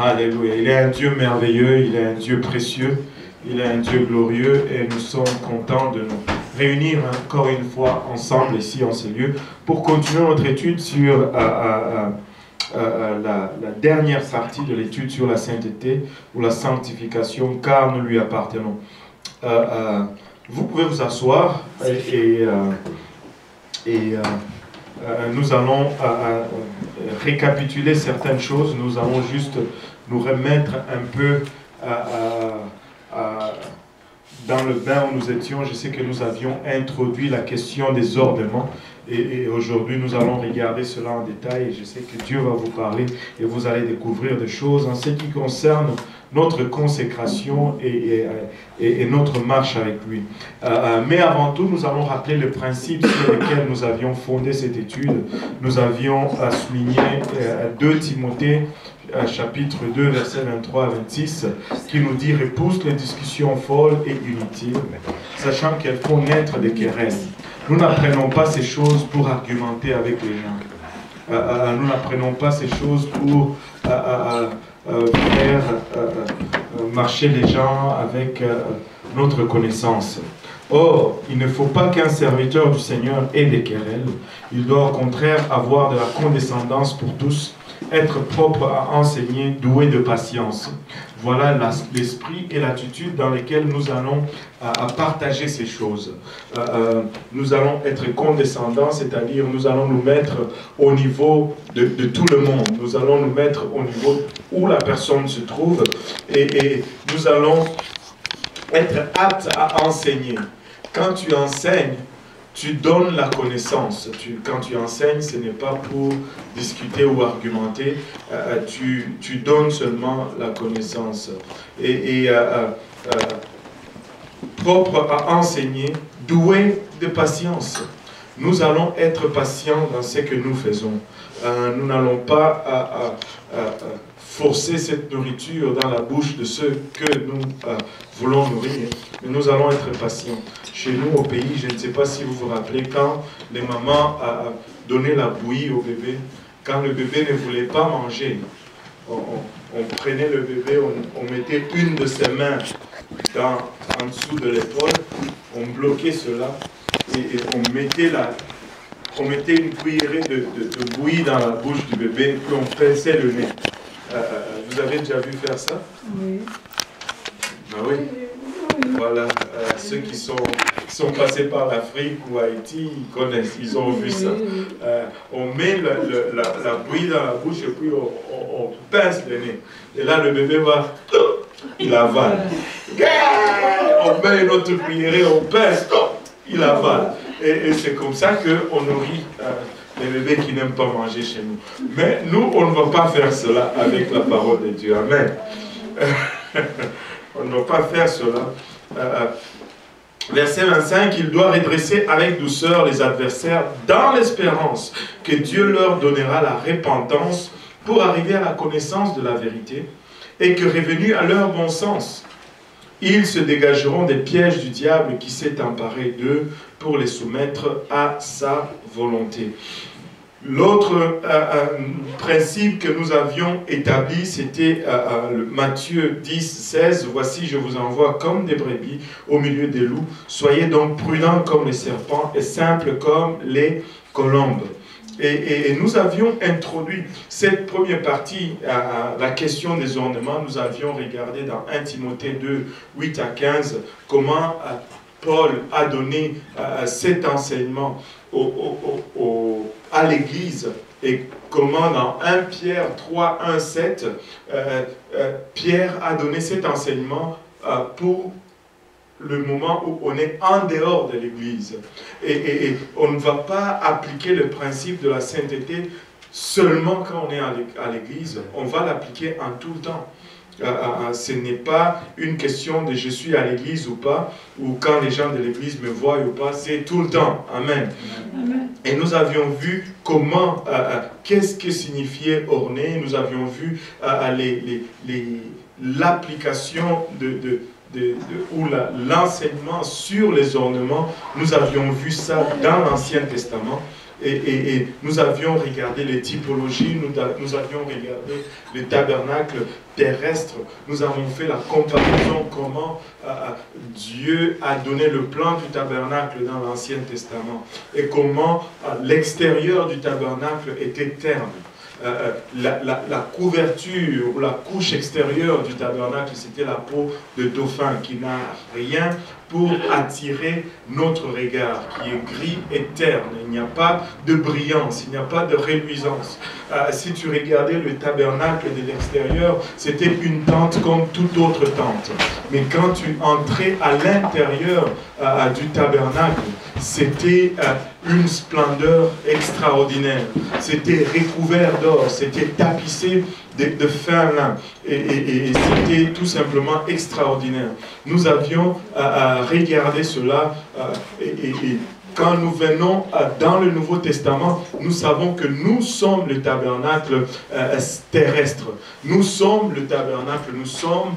Alléluia. Il est un Dieu merveilleux, il est un Dieu précieux, il est un Dieu glorieux et nous sommes contents de nous réunir encore une fois ensemble ici en ce lieu pour continuer notre étude sur la dernière partie de l'étude sur la sainteté ou la sanctification, car nous lui appartenons. Vous pouvez vous asseoir et nous allons récapituler certaines choses. Nous allons juste nous remettre un peu dans le bain où nous étions. Je sais que nous avions introduit la question des ornements et aujourd'hui nous allons regarder cela en détail et je sais que Dieu va vous parler et vous allez découvrir des choses en ce qui concerne notre consécration et notre marche avec lui. Mais avant tout, nous allons rappeler le principe sur lequel nous avions fondé cette étude. Nous avions souligné 2 Timothée, chapitre 2, versets 23 à 26, qui nous dit « Repousse les discussions folles et inutiles, sachant qu'elles font naître des querelles. Nous n'apprenons pas ces choses pour argumenter avec les gens. Nous n'apprenons pas ces choses pour faire marcher les gens avec notre connaissance. Or, il ne faut pas qu'un serviteur du Seigneur ait des querelles. Il doit au contraire avoir de la condescendance pour tous, être propre à enseigner, doué de patience. Voilà l'esprit et l'attitude dans lesquels nous allons partager ces choses. Nous allons être condescendants, c'est-à-dire nous allons nous mettre au niveau de tout le monde. Nous allons nous mettre au niveau où la personne se trouve et nous allons être aptes à enseigner. Quand tu enseignes, tu donnes la connaissance. Quand tu enseignes, ce n'est pas pour discuter ou argumenter. Tu donnes seulement la connaissance. Propre à enseigner, doué de patience. Nous allons être patients dans ce que nous faisons. Nous n'allons pas forcer cette nourriture dans la bouche de ceux que nous voulons nourrir. Mais nous allons être patients. Chez nous, au pays, je ne sais pas si vous vous rappelez, quand les mamans donnaient la bouillie au bébé, quand le bébé ne voulait pas manger, on prenait le bébé, on mettait une de ses mains en dessous de l'épaule, on bloquait cela et on mettait une cuillerée de bouillie dans la bouche du bébé, puis on pinçait le nez. Vous avez déjà vu faire ça? Oui. Ah oui? Voilà, ceux qui sont passés par l'Afrique ou Haïti, ils connaissent, ils ont vu ça. On met la bouillie dans la bouche et puis on pince le nez. Et là, le bébé il avale. On met une autre cuillerée, on pince, il avale. Et c'est comme ça qu'on nourrit les bébés qui n'aiment pas manger chez nous. Mais nous, on ne va pas faire cela avec la parole de Dieu. Amen. On ne va pas faire cela. Verset 25, il doit redresser avec douceur les adversaires dans l'espérance que Dieu leur donnera la repentance pour arriver à la connaissance de la vérité et que revenus à leur bon sens, ils se dégageront des pièges du diable qui s'est emparé d'eux pour les soumettre à sa volonté. L'autre principe que nous avions établi, c'était Matthieu 10, 16. « Voici, je vous envoie comme des brebis au milieu des loups. Soyez donc prudents comme les serpents et simples comme les colombes. » Et nous avions introduit cette première partie, la question des ornements. Nous avions regardé dans 1 Timothée 2, 8 à 15, comment Paul a donné cet enseignement à l'Église et comment dans 1 Pierre 3, 1, 7, Pierre a donné cet enseignement pour le moment où on est en dehors de l'Église. Et on ne va pas appliquer le principe de la sainteté seulement quand on est à l'Église, on va l'appliquer en tout le temps. Ce n'est pas une question de je suis à l'église ou pas, ou quand les gens de l'église me voient ou pas, c'est tout le temps. Amen. Amen. Et nous avions vu comment, qu'est-ce que signifiait orner, nous avions vu l'application ou l'enseignement sur les ornements. Nous avions vu ça dans l'Ancien Testament. Et nous avions regardé les typologies, nous avions regardé le tabernacle terrestre, nous avons fait la comparaison comment Dieu a donné le plan du tabernacle dans l'Ancien Testament et comment l'extérieur du tabernacle était terne. La couverture ou la couche extérieure du tabernacle, c'était la peau de dauphin qui n'a rien pour attirer notre regard, qui est gris et terne. Il n'y a pas de brillance, il n'y a pas de reluisance. Si tu regardais le tabernacle de l'extérieur, c'était une tente comme toute autre tente. Mais quand tu entrais à l'intérieur du tabernacle, c'était une splendeur extraordinaire. C'était recouvert d'or, c'était tapissé de fin lin. Et c'était tout simplement extraordinaire. Nous avions regardé cela et quand nous venons dans le Nouveau Testament, nous savons que nous sommes le tabernacle terrestre. Nous sommes le tabernacle, nous sommes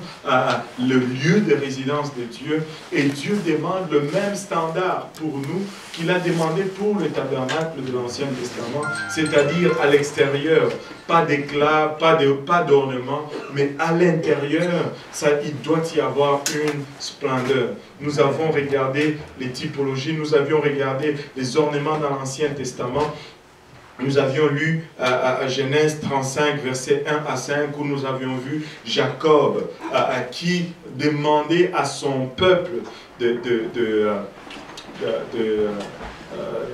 le lieu de résidence de Dieu. Et Dieu demande le même standard pour nous qu'il a demandé pour le tabernacle de l'Ancien Testament, c'est-à-dire à l'extérieur. Pas d'éclat, pas d'ornement, mais à l'intérieur, il doit y avoir une splendeur. Nous avons regardé les typologies, nous avions regardé les ornements dans l'Ancien Testament. Nous avions lu à Genèse 35, versets 1 à 5, où nous avions vu Jacob qui demandait à son peuple de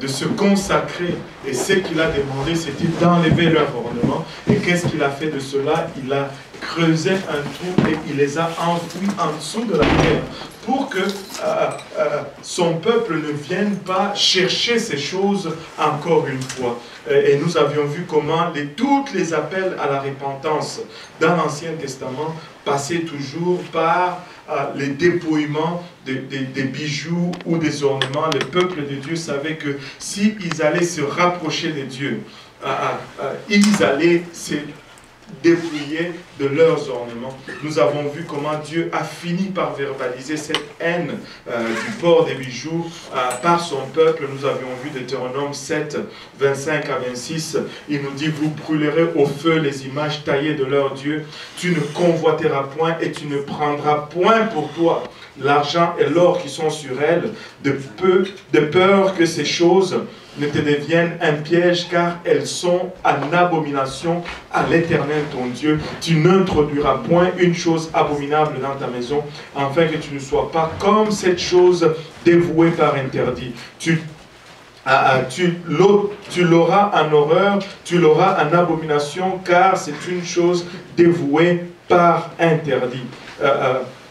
se consacrer. Et ce qu'il a demandé, c'était d'enlever leur ornement. Et qu'est-ce qu'il a fait de cela? Il a creusé un trou et il les a enfouis en dessous de la terre pour que son peuple ne vienne pas chercher ces choses encore une fois. Et nous avions vu comment tous les appels à la repentance dans l'Ancien Testament passaient toujours par les dépouillements des bijoux ou des ornements. Le peuple de Dieu savait que s'ils allaient se rapprocher de Dieu, ils allaient se dépouiller de leurs ornements. Nous avons vu comment Dieu a fini par verbaliser cette haine du port des bijoux par son peuple. Nous avions vu Deutéronome 7, 25 à 26. Il nous dit: vous brûlerez au feu les images taillées de leur Dieu. Tu ne convoiteras point et tu ne prendras point pour toi l'argent et l'or qui sont sur elles, de peur que ces choses ne te deviennent un piège, car elles sont en abomination à l'Éternel ton Dieu. Tu n'introduiras point une chose abominable dans ta maison, afin que tu ne sois pas comme cette chose dévouée par interdit. Tu l'auras en horreur, tu l'auras en abomination, car c'est une chose dévouée par interdit.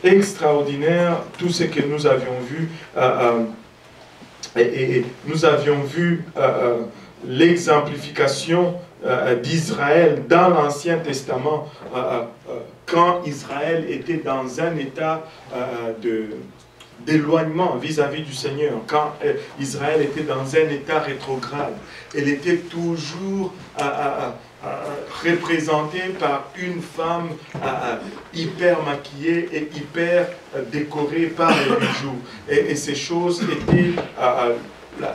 Extraordinaire tout ce que nous avions vu. Et nous avions vu l'exemplification d'Israël dans l'Ancien Testament, quand Israël était dans un état d'éloignement vis-à-vis du Seigneur, quand Israël était dans un état rétrograde. Elle était toujours représentée par une femme hyper maquillée et hyper décorée par les bijoux. Et ces choses étaient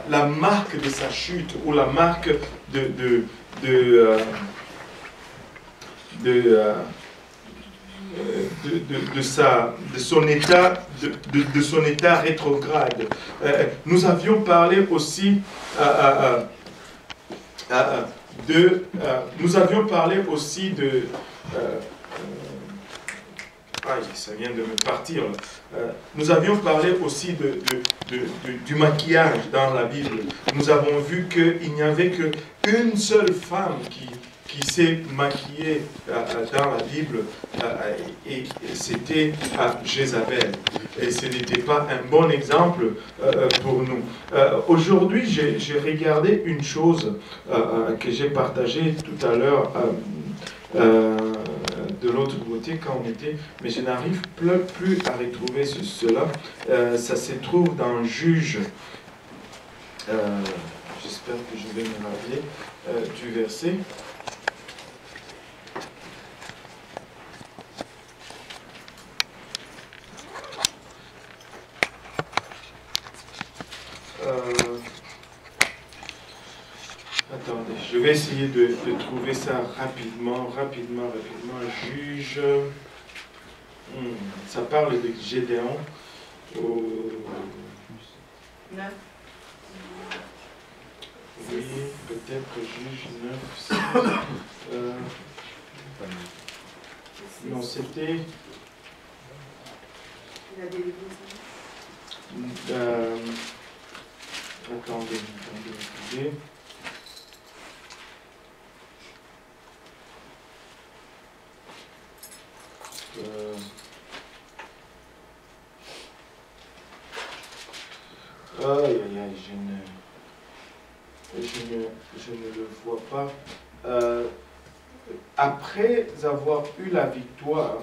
la marque de sa chute, ou la marque de son état rétrograde. Nous avions parlé aussi ça vient de me partir. Nous avions parlé aussi du maquillage dans la Bible. Nous avons vu qu'il n'y avait qu'une seule femme qui s'est maquillée dans la Bible, et c'était Jézabel. Et ce n'était pas un bon exemple pour nous. Aujourd'hui, j'ai regardé une chose que j'ai partagée tout à l'heure de l'autre côté quand on était, mais je n'arrive plus à retrouver cela. Ça se trouve dans Juge. J'espère que je vais me rappeler du verset. vais essayer de trouver ça rapidement. Juge. Ça parle de Gédéon. Oui, peut-être Juge 9. Non, c'était... Attendez. Je ne le vois pas. Après avoir eu la victoire,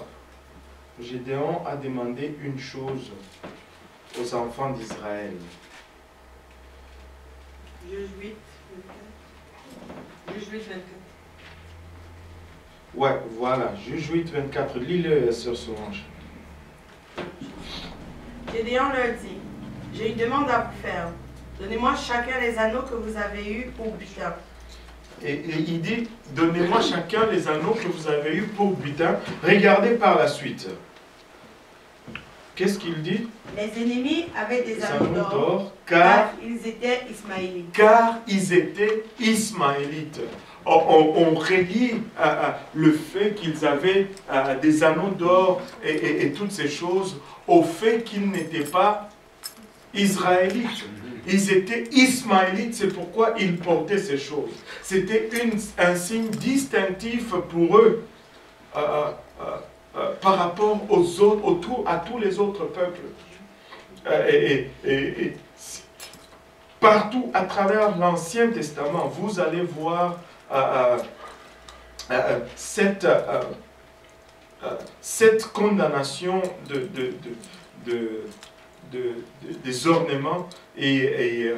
Gédéon a demandé une chose aux enfants d'Israël. Juge 8, 24. Ouais, voilà, Juge 8, 24. Lis-le, Sœur Solange. Gédéon leur dit, j'ai une demande à vous faire. Donnez-moi chacun les anneaux que vous avez eus pour butin. Et il dit, donnez-moi chacun les anneaux que vous avez eus pour butin. Regardez par la suite. Qu'est-ce qu'il dit? Les ennemis avaient des anneaux d'or, car ils étaient ismaélites. Car ils étaient ismaélites. On relie le fait qu'ils avaient des anneaux d'or et toutes ces choses au fait qu'ils n'étaient pas israélites. Ils étaient ismaélites, c'est pourquoi ils portaient ces choses. C'était un signe distinctif pour eux par rapport aux autres, à tous les autres peuples. Partout à travers l'Ancien Testament, vous allez voir cette condamnation des ornements et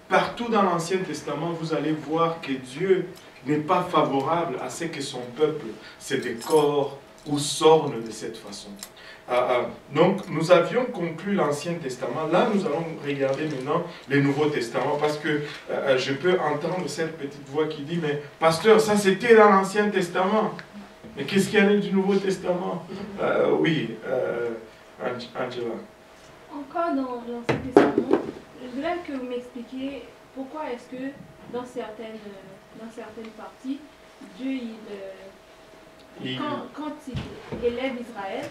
partout dans l'Ancien Testament, vous allez voir que Dieu n'est pas favorable à ce que son peuple se décore ou s'orne de cette façon. Donc, nous avions conclu l'Ancien Testament. Là, nous allons regarder maintenant le Nouveau Testament parce que je peux entendre cette petite voix qui dit « Mais pasteur, ça c'était dans l'Ancien Testament. Mais qu'est-ce qu'il y a du Nouveau Testament ?» Oui, Angela. Encore dans l'Ancien Testament, je voudrais que vous m'expliquiez pourquoi est-ce que dans certaines parties, Dieu, quand il élève Israël,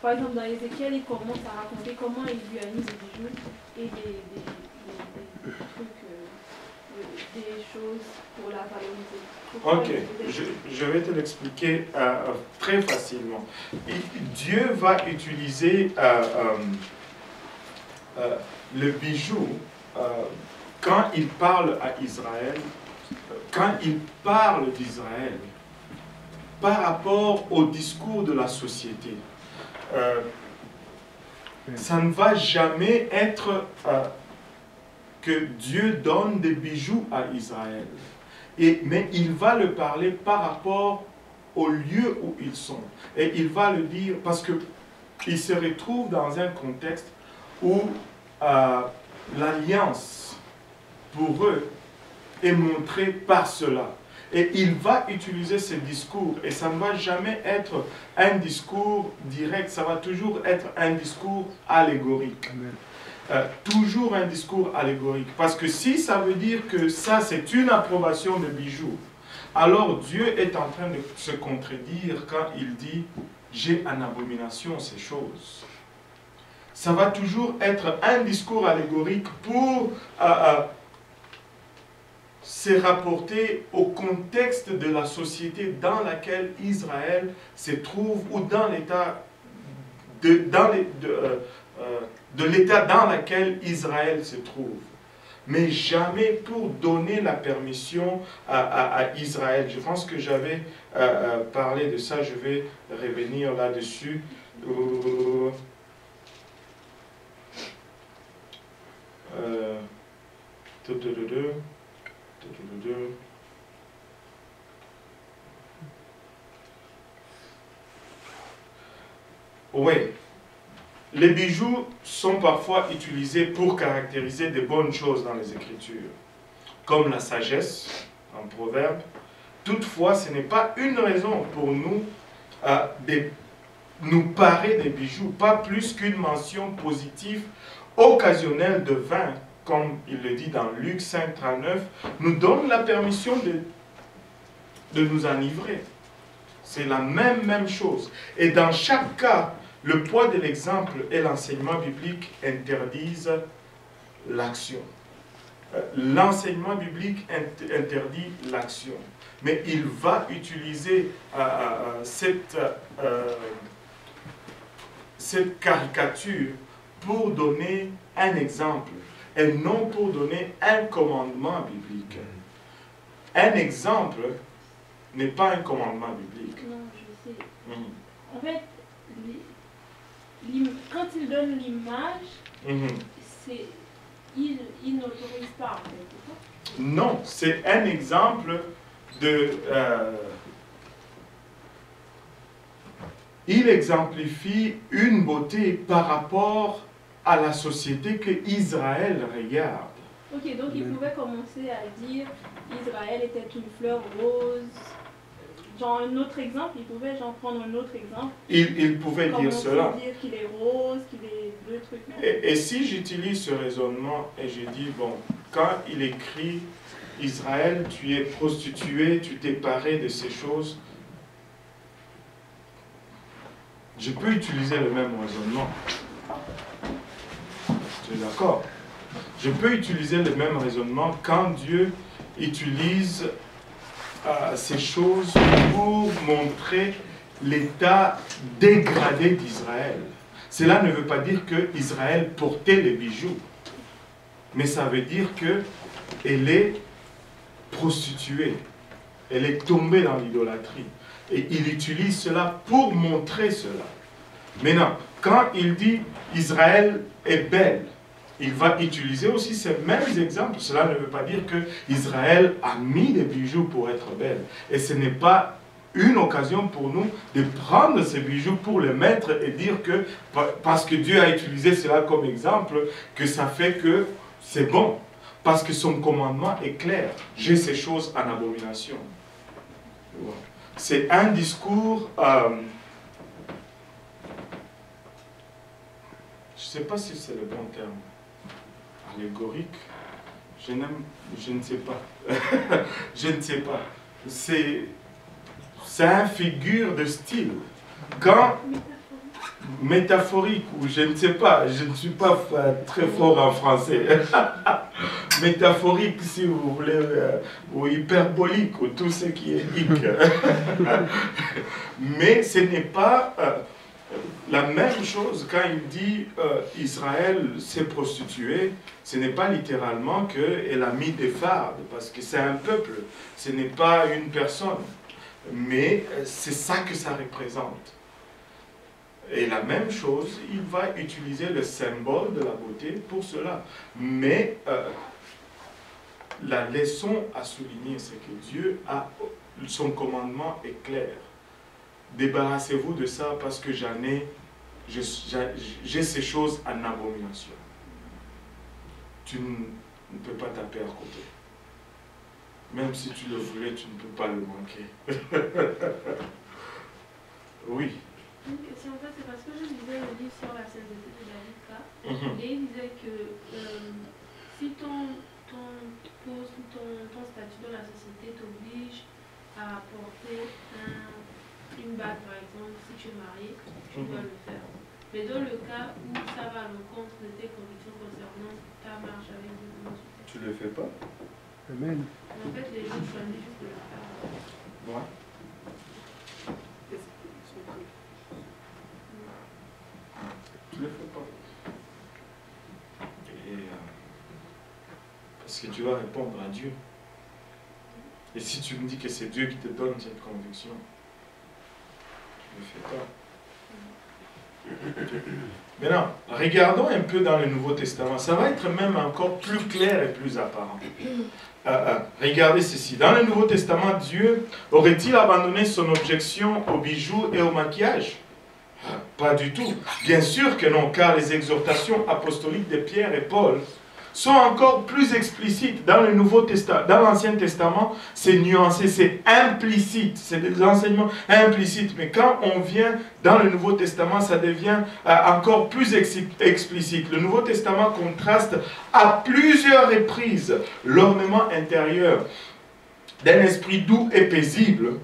par exemple dans Ézéchiel, il commence à raconter comment il lui a mis des bijoux et des trucs, des choses pour la valoriser. Ok, je vais te l'expliquer très facilement. Dieu va utiliser le bijou quand il parle à Israël, quand il parle d'Israël, par rapport au discours de la société. Ça ne va jamais être que Dieu donne des bijoux à Israël. Mais il va le parler par rapport au lieu où ils sont. Et il va le dire parce qu'il se retrouve dans un contexte où l'alliance pour eux est montrée par cela. Et il va utiliser ce discours, et ça ne va jamais être un discours direct, ça va toujours être un discours allégorique. Toujours un discours allégorique. Parce que si ça veut dire que ça c'est une approbation de bijoux, alors Dieu est en train de se contredire quand il dit « j'ai en abomination ces choses ». Ça va toujours être un discours allégorique pour se rapporter au contexte de la société dans laquelle Israël se trouve ou dans l'état de l'état dans lequel Israël se trouve. Mais jamais pour donner la permission à Israël. Je pense que j'avais parlé de ça, je vais revenir là-dessus. Oui, les bijoux sont parfois utilisés pour caractériser de bonnes choses dans les Écritures, comme la sagesse, en Proverbe. Toutefois, ce n'est pas une raison pour nous de nous parer des bijoux, pas plus qu'une mention positive occasionnelle de vin, comme il le dit dans Luc 5,39, nous donne la permission de nous enivrer. C'est la même chose. Et dans chaque cas, le poids de l'exemple et l'enseignement biblique interdisent l'action. L'enseignement biblique interdit l'action. Mais il va utiliser cette caricature pour donner un exemple et non pour donner un commandement biblique. Un exemple n'est pas un commandement biblique. Non, je sais. En fait, quand il donne l'image, il n'autorise pas, en fait. Non, c'est un exemple de... il exemplifie une beauté par rapport à la société que Israël regarde. Ok, donc il pouvait commencer à dire Israël était une fleur rose. Genre un autre exemple, il pouvait prendre un autre exemple. Il pouvait dire cela. Dire qu'il est rose, qu'il est deux trucs. Et si j'utilise ce raisonnement et je dis, bon, quand il écrit Israël, tu es prostitué, tu t'es paré de ces choses, je peux utiliser le même raisonnement. Tu es d'accord? Je peux utiliser le même raisonnement quand Dieu utilise ces choses pour montrer l'état dégradé d'Israël. Cela ne veut pas dire que Israël portait les bijoux, mais ça veut dire qu'elle est prostituée, elle est tombée dans l'idolâtrie. Et il utilise cela pour montrer cela. Maintenant, quand il dit Israël est belle, il va utiliser aussi ces mêmes exemples. Cela ne veut pas dire que Israël a mis des bijoux pour être belle. Et ce n'est pas une occasion pour nous de prendre ces bijoux pour les mettre et dire que, parce que Dieu a utilisé cela comme exemple, que ça fait que c'est bon. Parce que son commandement est clair. J'ai ces choses en abomination. C'est un discours... je ne sais pas si c'est le bon terme. Allégorique. Je ne sais pas. Je ne sais pas. C'est une figure de style. Quand... Métaphorique, ou je ne sais pas, je ne suis pas très fort en français. Métaphorique, si vous voulez, ou hyperbolique, ou tout ce qui est hic. Mais ce n'est pas la même chose quand il dit Israël s'est prostitué. Ce n'est pas littéralement qu'elle a mis des fardes, parce que c'est un peuple, ce n'est pas une personne. Mais c'est ça que ça représente. Et la même chose, il va utiliser le symbole de la beauté pour cela. Mais la leçon à souligner, c'est que Dieu son commandement est clair. Débarrassez-vous de ça parce que j'ai ces choses en abomination. Tu ne peux pas taper à côté. Même si tu le voulais, tu ne peux pas le manquer. Oui. Une question, en fait, c'est parce que je lisais le livre sur la sainteté de David K. Et il disait que si ton poste ou ton statut dans la société t'oblige à porter une bague, par exemple, si tu es marié, tu dois le faire. Mais dans le cas où ça va à l'encontre de tes convictions concernant ta marche avec Dieu, tu le fais pas? Amen. En fait, les gens choisissent juste de le faire. Ouais. Tu le fais pas. Et, parce que tu vas répondre à Dieu. Et si tu me dis que c'est Dieu qui te donne cette conviction, tu ne le fais pas. Maintenant, regardons un peu dans le Nouveau Testament. Ça va être même encore plus clair et plus apparent. Regardez ceci. Dans le Nouveau Testament, Dieu aurait-il abandonné son objection aux bijoux et au maquillage? Pas du tout. Bien sûr que non, car les exhortations apostoliques de Pierre et Paul sont encore plus explicites. Dans le Nouveau Testament, dans l'Ancien Testament, c'est nuancé, c'est implicite, c'est des enseignements implicites. Mais quand on vient dans le Nouveau Testament, ça devient encore plus explicite. Le Nouveau Testament contraste à plusieurs reprises l'ornement intérieur d'un esprit doux et paisible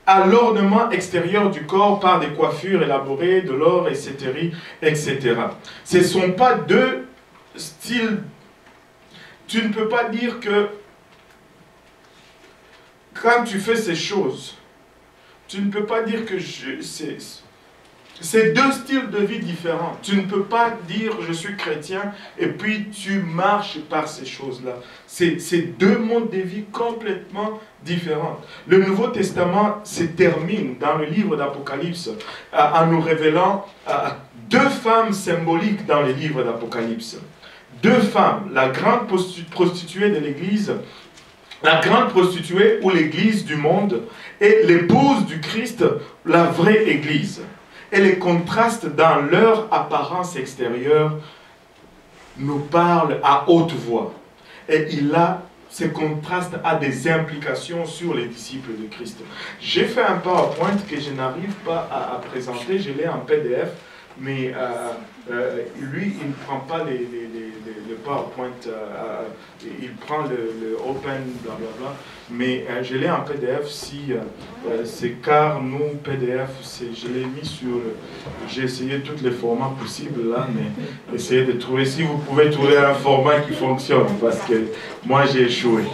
à l'ornement extérieur du corps par des coiffures élaborées, de l'or, etc., etc. Ce ne sont pas deux styles. Tu ne peux pas dire que quand tu fais ces choses, tu ne peux pas dire que c'est deux styles de vie différents. Tu ne peux pas dire je suis chrétien et puis tu marches par ces choses-là. C'est deux mondes de vie complètement différents. Le Nouveau Testament se termine dans le livre d'Apocalypse en nous révélant deux femmes symboliques dans le livre d'Apocalypse. Deux femmes, la grande prostituée de l'Église, la grande prostituée ou l'Église du monde, et l'épouse du Christ, la vraie Église. Et les contrastes dans leur apparence extérieure nous parlent à haute voix. Et ces contrastes ont des implications sur les disciples de Christ. J'ai fait un PowerPoint que je n'arrive pas à présenter, je l'ai en PDF, mais lui, il ne prend pas le PowerPoint, il prend le Open, blablabla, mais je l'ai en PDF, si c'est car nous, PDF, je l'ai mis sur, j'ai essayé tous les formats possibles là, mais essayez de trouver, si vous pouvez trouver un format qui fonctionne, parce que moi j'ai échoué.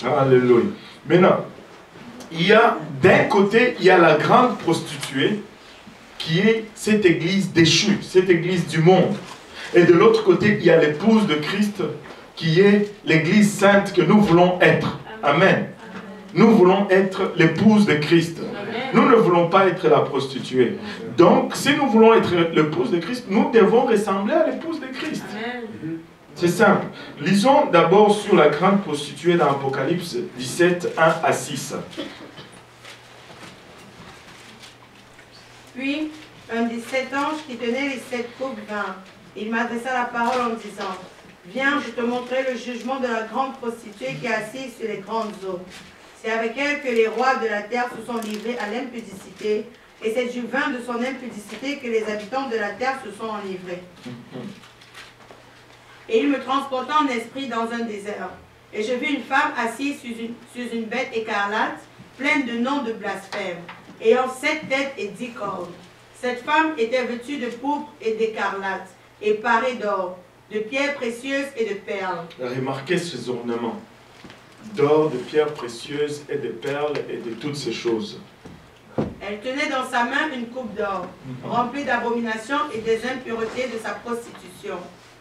Alléluia. Maintenant, d'un côté, il y a la grande prostituée, qui est cette église déchue, cette église du monde. Et de l'autre côté, il y a l'épouse de Christ, qui est l'église sainte que nous voulons être. Amen. Nous voulons être l'épouse de Christ. Nous ne voulons pas être la prostituée. Donc, si nous voulons être l'épouse de Christ, nous devons ressembler à l'épouse de Christ. C'est simple. Lisons d'abord sur la grande prostituée dans Apocalypse 17, 1 à 6. Puis, un des 7 anges qui tenait les 7 coupes vint. Il m'adressa la parole en disant, « Viens, je te montrerai le jugement de la grande prostituée qui est assise sur les grandes eaux. C'est avec elle que les rois de la terre se sont livrés à l'impudicité, et c'est du vin de son impudicité que les habitants de la terre se sont enivrés. Et il me transporta en esprit dans un désert. Et je vis une femme assise sur une bête écarlate, pleine de noms de blasphème, ayant 7 têtes et 10 cornes. Cette femme était vêtue de pourpre et d'écarlate, et parée d'or, de pierres précieuses et de perles. » Remarquez ces ornements d'or, de pierres précieuses et de perles et de toutes ces choses. Elle tenait dans sa main une coupe d'or, remplie d'abominations et des impuretés de sa prostitution.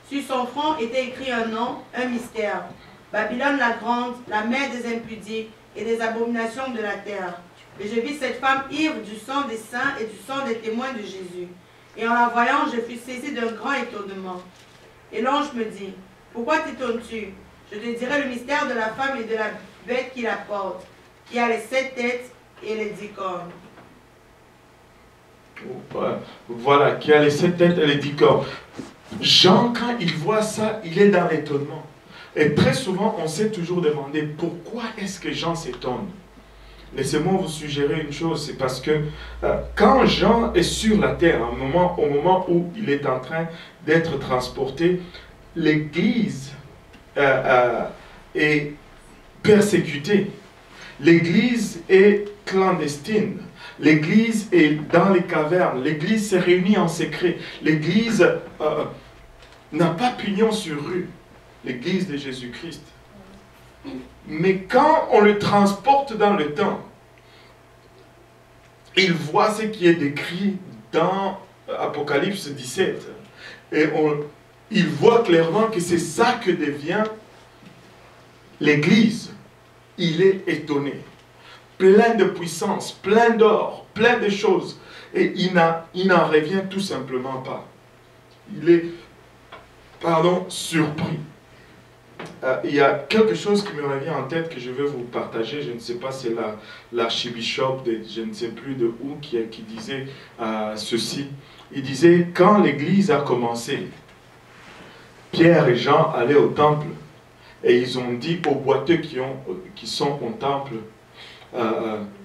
Sur son front était écrit un nom, un mystère. Babylone la grande, la mère des impudiques et des abominations de la terre. Et je vis cette femme ivre du sang des saints et du sang des témoins de Jésus. Et en la voyant, je fus saisi d'un grand étonnement. Et l'ange me dit, « Pourquoi t'étonnes-tu? Je te dirai le mystère de la femme et de la bête qui la porte, qui a les 7 têtes et les 10 cornes. » Voilà, qui a les 7 têtes et les 10 cornes. Jean, quand il voit ça, il est dans l'étonnement. Et très souvent, on s'est toujours demandé, pourquoi est-ce que Jean s'étonne? Laissez-moi vous suggérer une chose, c'est parce que quand Jean est sur la terre, au moment où il est en train d'être transporté, l'Église est persécutée. L'Église est clandestine. L'Église est dans les cavernes. L'Église s'est réunie en secret. L'Église n'a pas pignon sur rue. L'Église de Jésus-Christ. Mais quand on le transporte dans le temps, il voit ce qui est décrit dans Apocalypse 17. Et il voit clairement que c'est ça que devient l'Église. Il est étonné. Plein de puissance, plein d'or, plein de choses. Et il n'en revient tout simplement pas. Il est, surpris. Il y a quelque chose qui me revient en tête que je vais vous partager. Je ne sais pas, c'est l'archibishop de je ne sais plus de où qui disait ceci. Il disait, quand l'Église a commencé, Pierre et Jean allaient au temple et ils ont dit aux boiteux qui sont au temple,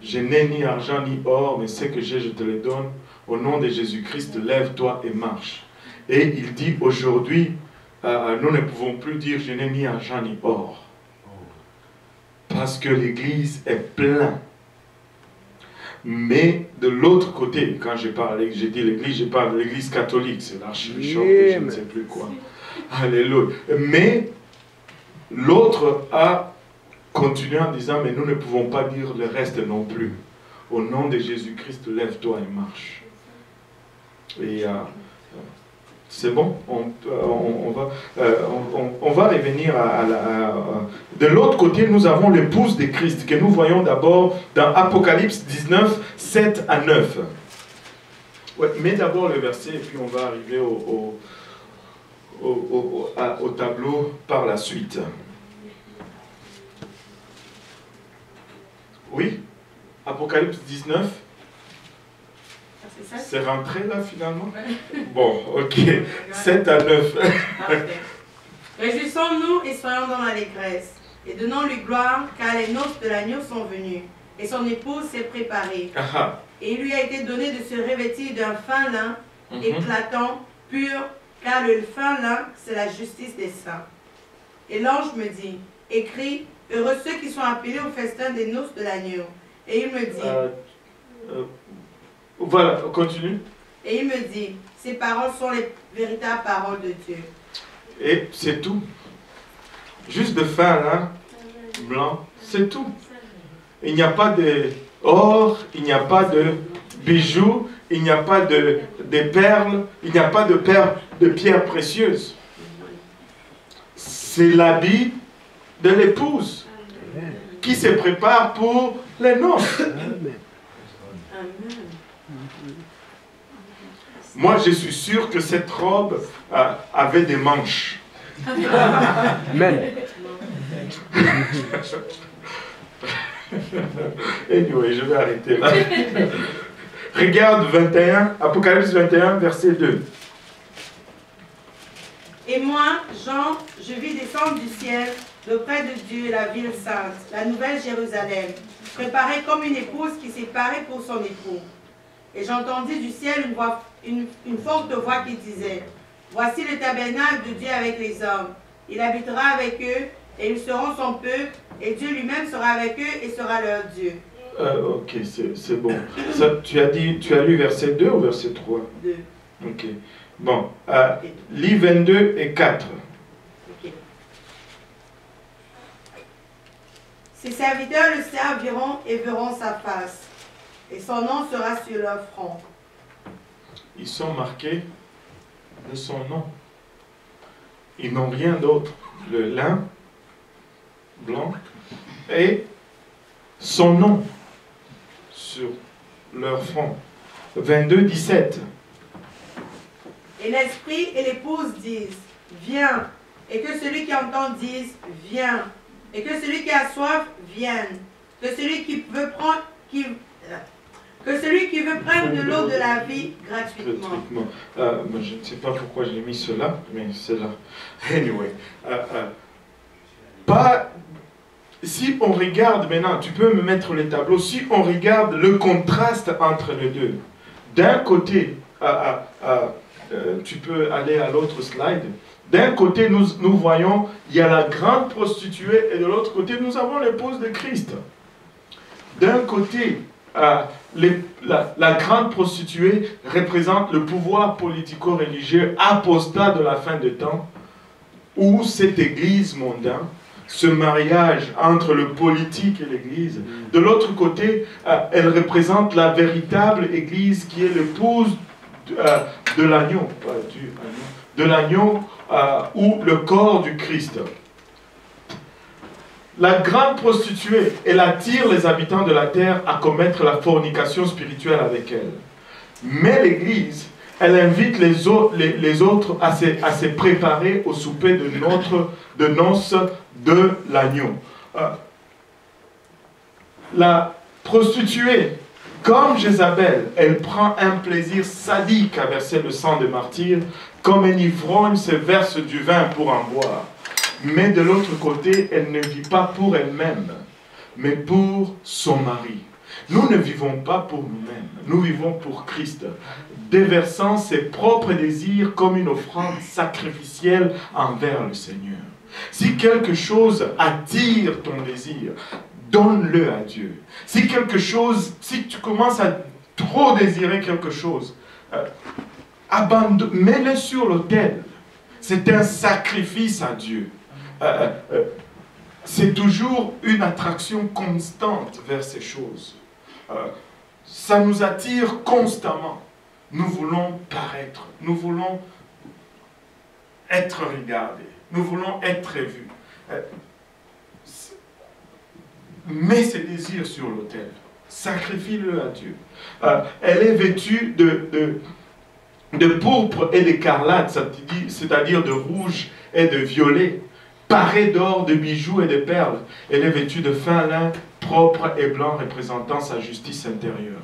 je n'ai ni argent ni or, mais ce que j'ai, je te le donne. Au nom de Jésus-Christ, lève-toi et marche. Et il dit aujourd'hui, nous ne pouvons plus dire je n'ai ni argent ni or. Parce que l'église est pleine. Mais de l'autre côté, quand j'ai dit l'église, je parle de l'église catholique, c'est l'archbishop, je ne sais plus quoi. Alléluia. Mais l'autre a continué en disant, mais nous ne pouvons pas dire le reste non plus. Au nom de Jésus-Christ, lève-toi et marche. Et c'est bon, on va revenir de l'autre côté, nous avons l'épouse de Christ, que nous voyons d'abord dans Apocalypse 19, 7 à 9. Ouais, mets d'abord le verset et puis on va arriver au tableau par la suite. Oui, Apocalypse 19. C'est rentré là finalement? Bon, ok. 7 à 9. Réjouissons-nous et soyons dans l'allégresse. Et donnons-lui gloire, car les noces de l'agneau sont venues. Et son épouse s'est préparée. Et il lui a été donné de se revêtir d'un fin lin, éclatant, pur, car le fin lin, c'est la justice des saints. Et l'ange me dit, écris, heureux ceux qui sont appelés au festin des noces de l'agneau. Et il me dit... Voilà, continue. Et il me dit, ces paroles sont les véritables paroles de Dieu. Et c'est tout. Juste de fin là, blanc, c'est tout. Il n'y a pas de or, il n'y a pas de bijoux, il n'y a pas de perles, il n'y a pas de pierres précieuses. C'est l'habit de l'épouse qui se prépare pour les noces. Moi, je suis sûr que cette robe avait des manches. Amen. Anyway, je vais arrêter là. Regarde 21, Apocalypse 21, verset 2. Et moi, Jean, je vis descendre du ciel, d'auprès de Dieu, la ville sainte, la nouvelle Jérusalem, préparée comme une épouse qui s'est parée pour son époux. Et j'entendis du ciel une forte voix qui disait, « Voici le tabernacle de Dieu avec les hommes. Il habitera avec eux, et ils seront son peuple, et Dieu lui-même sera avec eux et sera leur Dieu. » Ok, c'est bon. Ça, tu as lu verset 2 ou verset 3? 2. Ok. Bon, lis 22 et 4. Ok. Ses serviteurs le serviront et verront sa face, et son nom sera sur leur front. Ils sont marqués de son nom. Ils n'ont rien d'autre. Le lin blanc et son nom sur leur front. 22, 17. Et l'esprit et l'épouse disent, viens. Et que celui qui entend dise, viens. Et que celui qui a soif vienne. Que celui qui veut prendre, que celui qui veut prendre de l'eau de la vie gratuitement. Je ne sais pas pourquoi j'ai mis cela, mais c'est là. Anyway. Si on regarde maintenant, tu peux me mettre les tableaux, si on regarde le contraste entre les deux. D'un côté, tu peux aller à l'autre slide. D'un côté, nous voyons, il y a la grande prostituée, et de l'autre côté, nous avons l'épouse de Christ. D'un côté, la grande prostituée représente le pouvoir politico-religieux apostat de la fin des temps, où cette église mondaine, ce mariage entre le politique et l'église. De l'autre côté, elle représente la véritable église qui est l'épouse de l'agneau, ou le corps du Christ. La grande prostituée, elle attire les habitants de la terre à commettre la fornication spirituelle avec elle. Mais l'église, elle invite les autres à se préparer au souper de noces de l'agneau. La prostituée, Comme Jézabel, elle prend un plaisir sadique à verser le sang des martyrs, comme un ivrogne se verse du vin pour en boire. Mais de l'autre côté, elle ne vit pas pour elle-même, mais pour son mari. Nous ne vivons pas pour nous-mêmes, nous vivons pour Christ, déversant ses propres désirs comme une offrande sacrificielle envers le Seigneur. Si quelque chose attire ton désir, donne-le à Dieu. Si tu commences à trop désirer quelque chose, mets-le sur l'autel. C'est un sacrifice à Dieu. C'est toujours une attraction constante vers ces choses. Ça nous attire constamment. Nous voulons paraître, nous voulons être regardés, nous voulons être vus. Mets ses désirs sur l'autel, sacrifie-le à Dieu. Elle est vêtue de pourpre et d'écarlate, c'est-à-dire de rouge et de violet, parée d'or, de bijoux et de perles. Elle est vêtue de fin lin propre et blanc représentant sa justice intérieure.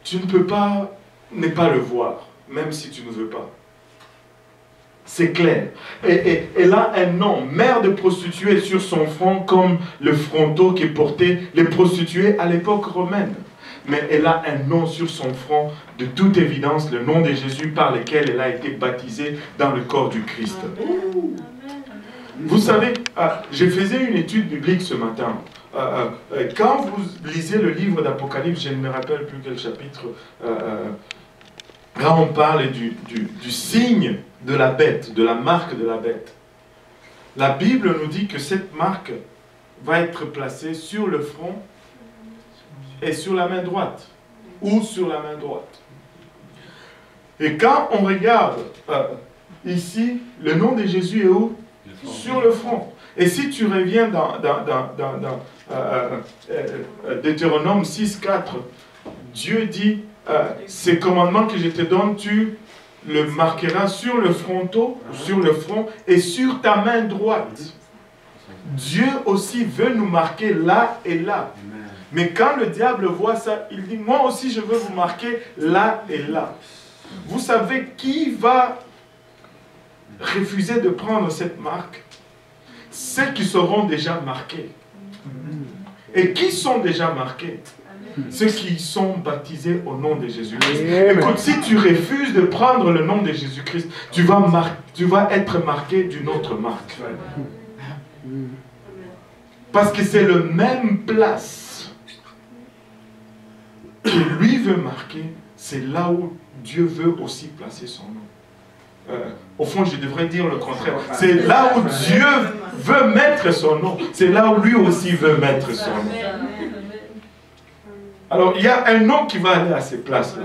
Tu ne peux pas ne pas le voir, même si tu ne veux pas. C'est clair. Et elle a un nom, mère de prostituée sur son front, comme le fronteau qui portaient les prostituées à l'époque romaine. Mais elle a un nom sur son front, de toute évidence, le nom de Jésus par lequel elle a été baptisée dans le corps du Christ. Vous savez, je faisais une étude biblique ce matin. Quand vous lisez le livre d'Apocalypse, je ne me rappelle plus quel chapitre, là on parle du signe de la bête, de la marque de la bête. La Bible nous dit que cette marque va être placée sur le front et sur la main droite, ou sur la main droite. Et quand on regarde ici, le nom de Jésus est où? Sur le front. Et si tu reviens dans Deutéronome 6,4, Dieu dit, ces commandements que je te donne, tu le marqueras sur le fronteau, sur le front et sur ta main droite. Dieu aussi veut nous marquer là et là. Mais quand le diable voit ça, il dit, moi aussi je veux vous marquer là et là. Vous savez qui va refuser de prendre cette marque? Ceux qui seront déjà marqués. Et qui sont déjà marqués? Ceux qui sont baptisés au nom de Jésus-Christ. Écoute, si tu refuses de prendre le nom de Jésus-Christ, tu vas être marqué d'une autre marque. Parce que c'est la même place que lui veut marquer, c'est là où Dieu veut aussi placer son nom. Au fond, je devrais dire le contraire. C'est là où Dieu veut mettre son nom. C'est là où lui aussi veut mettre son nom. Alors, il y a un nom qui va aller à ces places-là.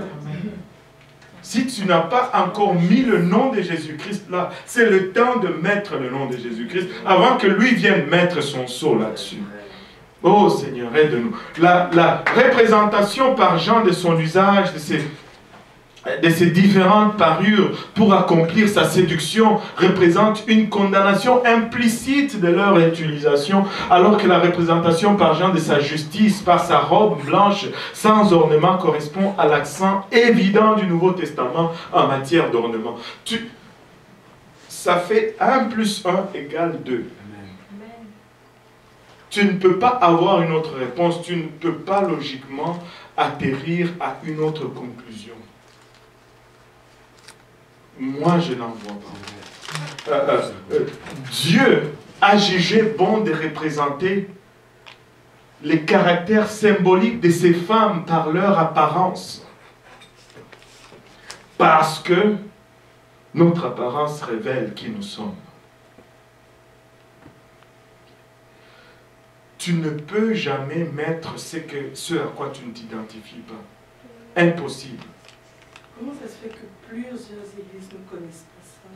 Si tu n'as pas encore mis le nom de Jésus-Christ là, c'est le temps de mettre le nom de Jésus-Christ avant que lui vienne mettre son sceau là-dessus. Oh Seigneur, aide-nous. La représentation par Jean de son usage, de ces différentes parures pour accomplir sa séduction représente une condamnation implicite de leur utilisation, alors que la représentation par Jean de sa justice, par sa robe blanche sans ornement, correspond à l'accent évident du Nouveau Testament en matière d'ornement. Ça fait 1 + 1 égale 2. Tu ne peux pas avoir une autre réponse, tu ne peux pas logiquement atterrir à une autre conclusion. Moi, je n'en vois pas. Dieu a jugé bon de représenter les caractères symboliques de ces femmes par leur apparence. Parce que notre apparence révèle qui nous sommes. Tu ne peux jamais mettre ce à quoi tu ne t'identifies pas. Impossible. Comment ça se fait que plusieurs églises ne connaissent pas ça?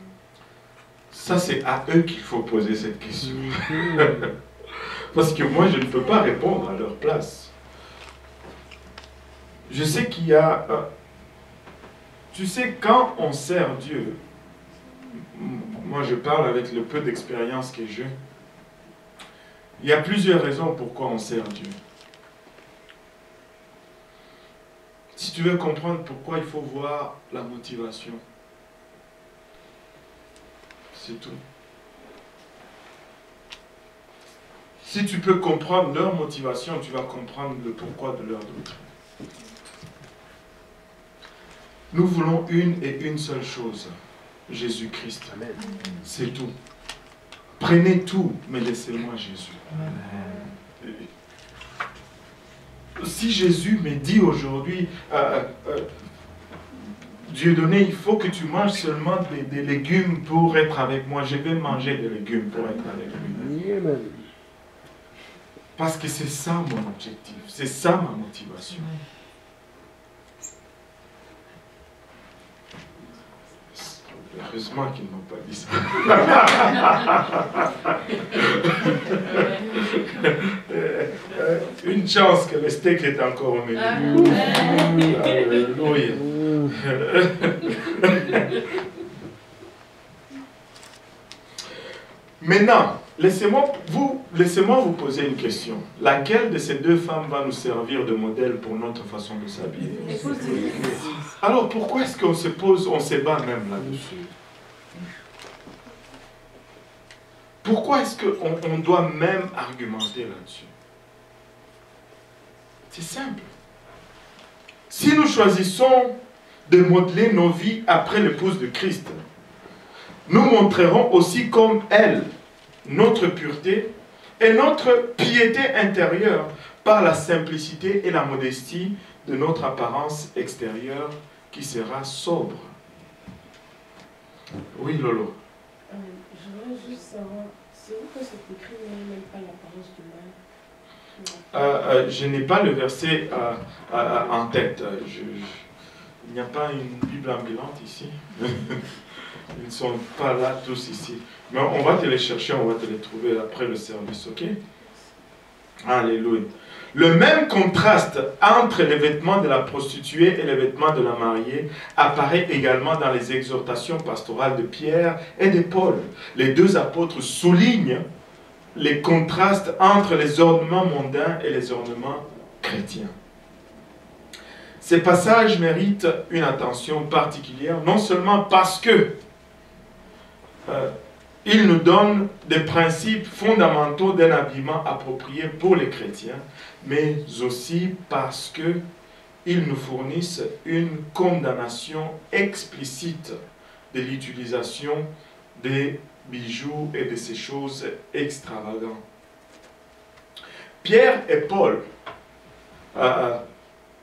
Ça, c'est à eux qu'il faut poser cette question. Parce que moi, je ne peux pas répondre à leur place. Je sais qu'il y a... tu sais, quand on sert Dieu, moi je parle avec le peu d'expérience que j'ai, il y a plusieurs raisons pourquoi on sert Dieu. Si tu veux comprendre pourquoi il faut voir la motivation, c'est tout. Si tu peux comprendre leur motivation, tu vas comprendre le pourquoi de leur doctrine. Nous voulons une et une seule chose, Jésus-Christ. C'est tout. Prenez tout, mais laissez-moi Jésus. Si Jésus me dit aujourd'hui, Dieudonné, il faut que tu manges seulement des légumes pour être avec moi, je vais manger des légumes pour être avec lui. Parce que c'est ça mon objectif, c'est ça ma motivation. Heureusement qu'ils n'ont pas dit ça. Une chance que le steak est encore au menu. Alléluia. Maintenant, laissez-moi vous poser une question. Laquelle de ces deux femmes va nous servir de modèle pour notre façon de s'habiller? Alors pourquoi est-ce qu'on se pose, on se bat même là-dessus? Pourquoi est-ce qu'on doit même argumenter là-dessus? C'est simple. Si nous choisissons de modeler nos vies après l'épouse de Christ, nous montrerons aussi comme elle notre pureté et notre piété intérieure par la simplicité et la modestie de notre apparence extérieure qui sera sobre. Oui, Lolo. Je voudrais juste savoir, c'est où que c'est écrit même pas l'apparence du mal? Je n'ai pas le verset en tête. Il n'y a pas une Bible ambulante ici. Ils ne sont pas là tous ici. Mais on va te les chercher, on va te les trouver après le service, ok? Alléluia. Le même contraste entre les vêtements de la prostituée et les vêtements de la mariée apparaît également dans les exhortations pastorales de Pierre et de Paul. Les deux apôtres soulignent les contrastes entre les ornements mondains et les ornements chrétiens. Ces passages méritent une attention particulière, non seulement parce que ils nous donnent des principes fondamentaux d'un habillement approprié pour les chrétiens, mais aussi parce qu'ils nous fournissent une condamnation explicite de l'utilisation des bijoux et de ces choses extravagantes. Pierre et Paul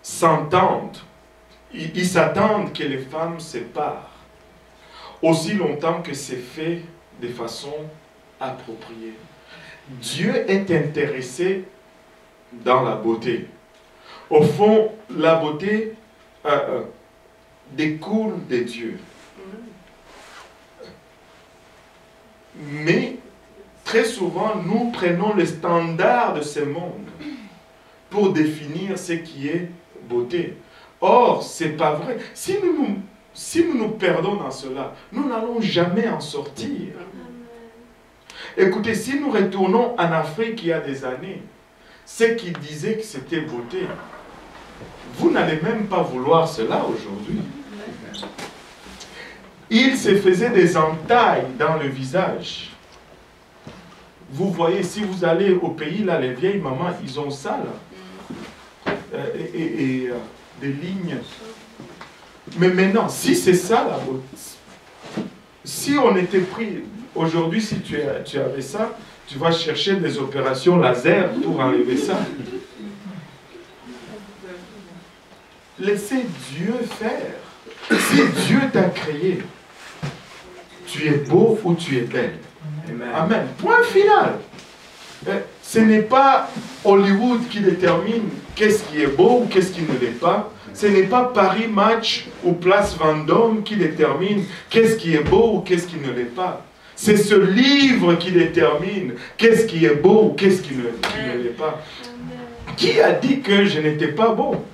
s'entendent, ils s'attendent que les femmes séparent aussi longtemps que c'est fait de façon appropriée. Dieu est intéressé dans la beauté. Au fond, la beauté découle de Dieu. Mais très souvent, nous prenons le standard de ce monde pour définir ce qui est beauté. Or, ce n'est pas vrai. Si nous nous perdons dans cela, nous n'allons jamais en sortir. Écoutez, si nous retournons en Afrique il y a des années, ceux qui disaient que c'était beauté, vous n'allez même pas vouloir cela aujourd'hui. Ils se faisaient des entailles dans le visage. Vous voyez, si vous allez au pays, là, les vieilles mamans, ils ont ça, là. Des lignes. Mais maintenant, si c'est ça, la beauté, si on était pris, aujourd'hui, si tu avais ça, tu vas chercher des opérations laser pour enlever ça. Laissez Dieu faire. Si Dieu t'a créé, tu es beau ou tu es belle. Amen. Amen. Point final. Ce n'est pas Hollywood qui détermine qu'est-ce qui est beau ou qu'est-ce qui ne l'est pas. Ce n'est pas Paris Match ou Place Vendôme qui détermine qu'est-ce qui est beau ou qu'est-ce qui ne l'est pas. C'est ce livre qui détermine qu'est-ce qui est beau ou qu'est-ce qui ne l'est pas. Qui a dit que je n'étais pas beau?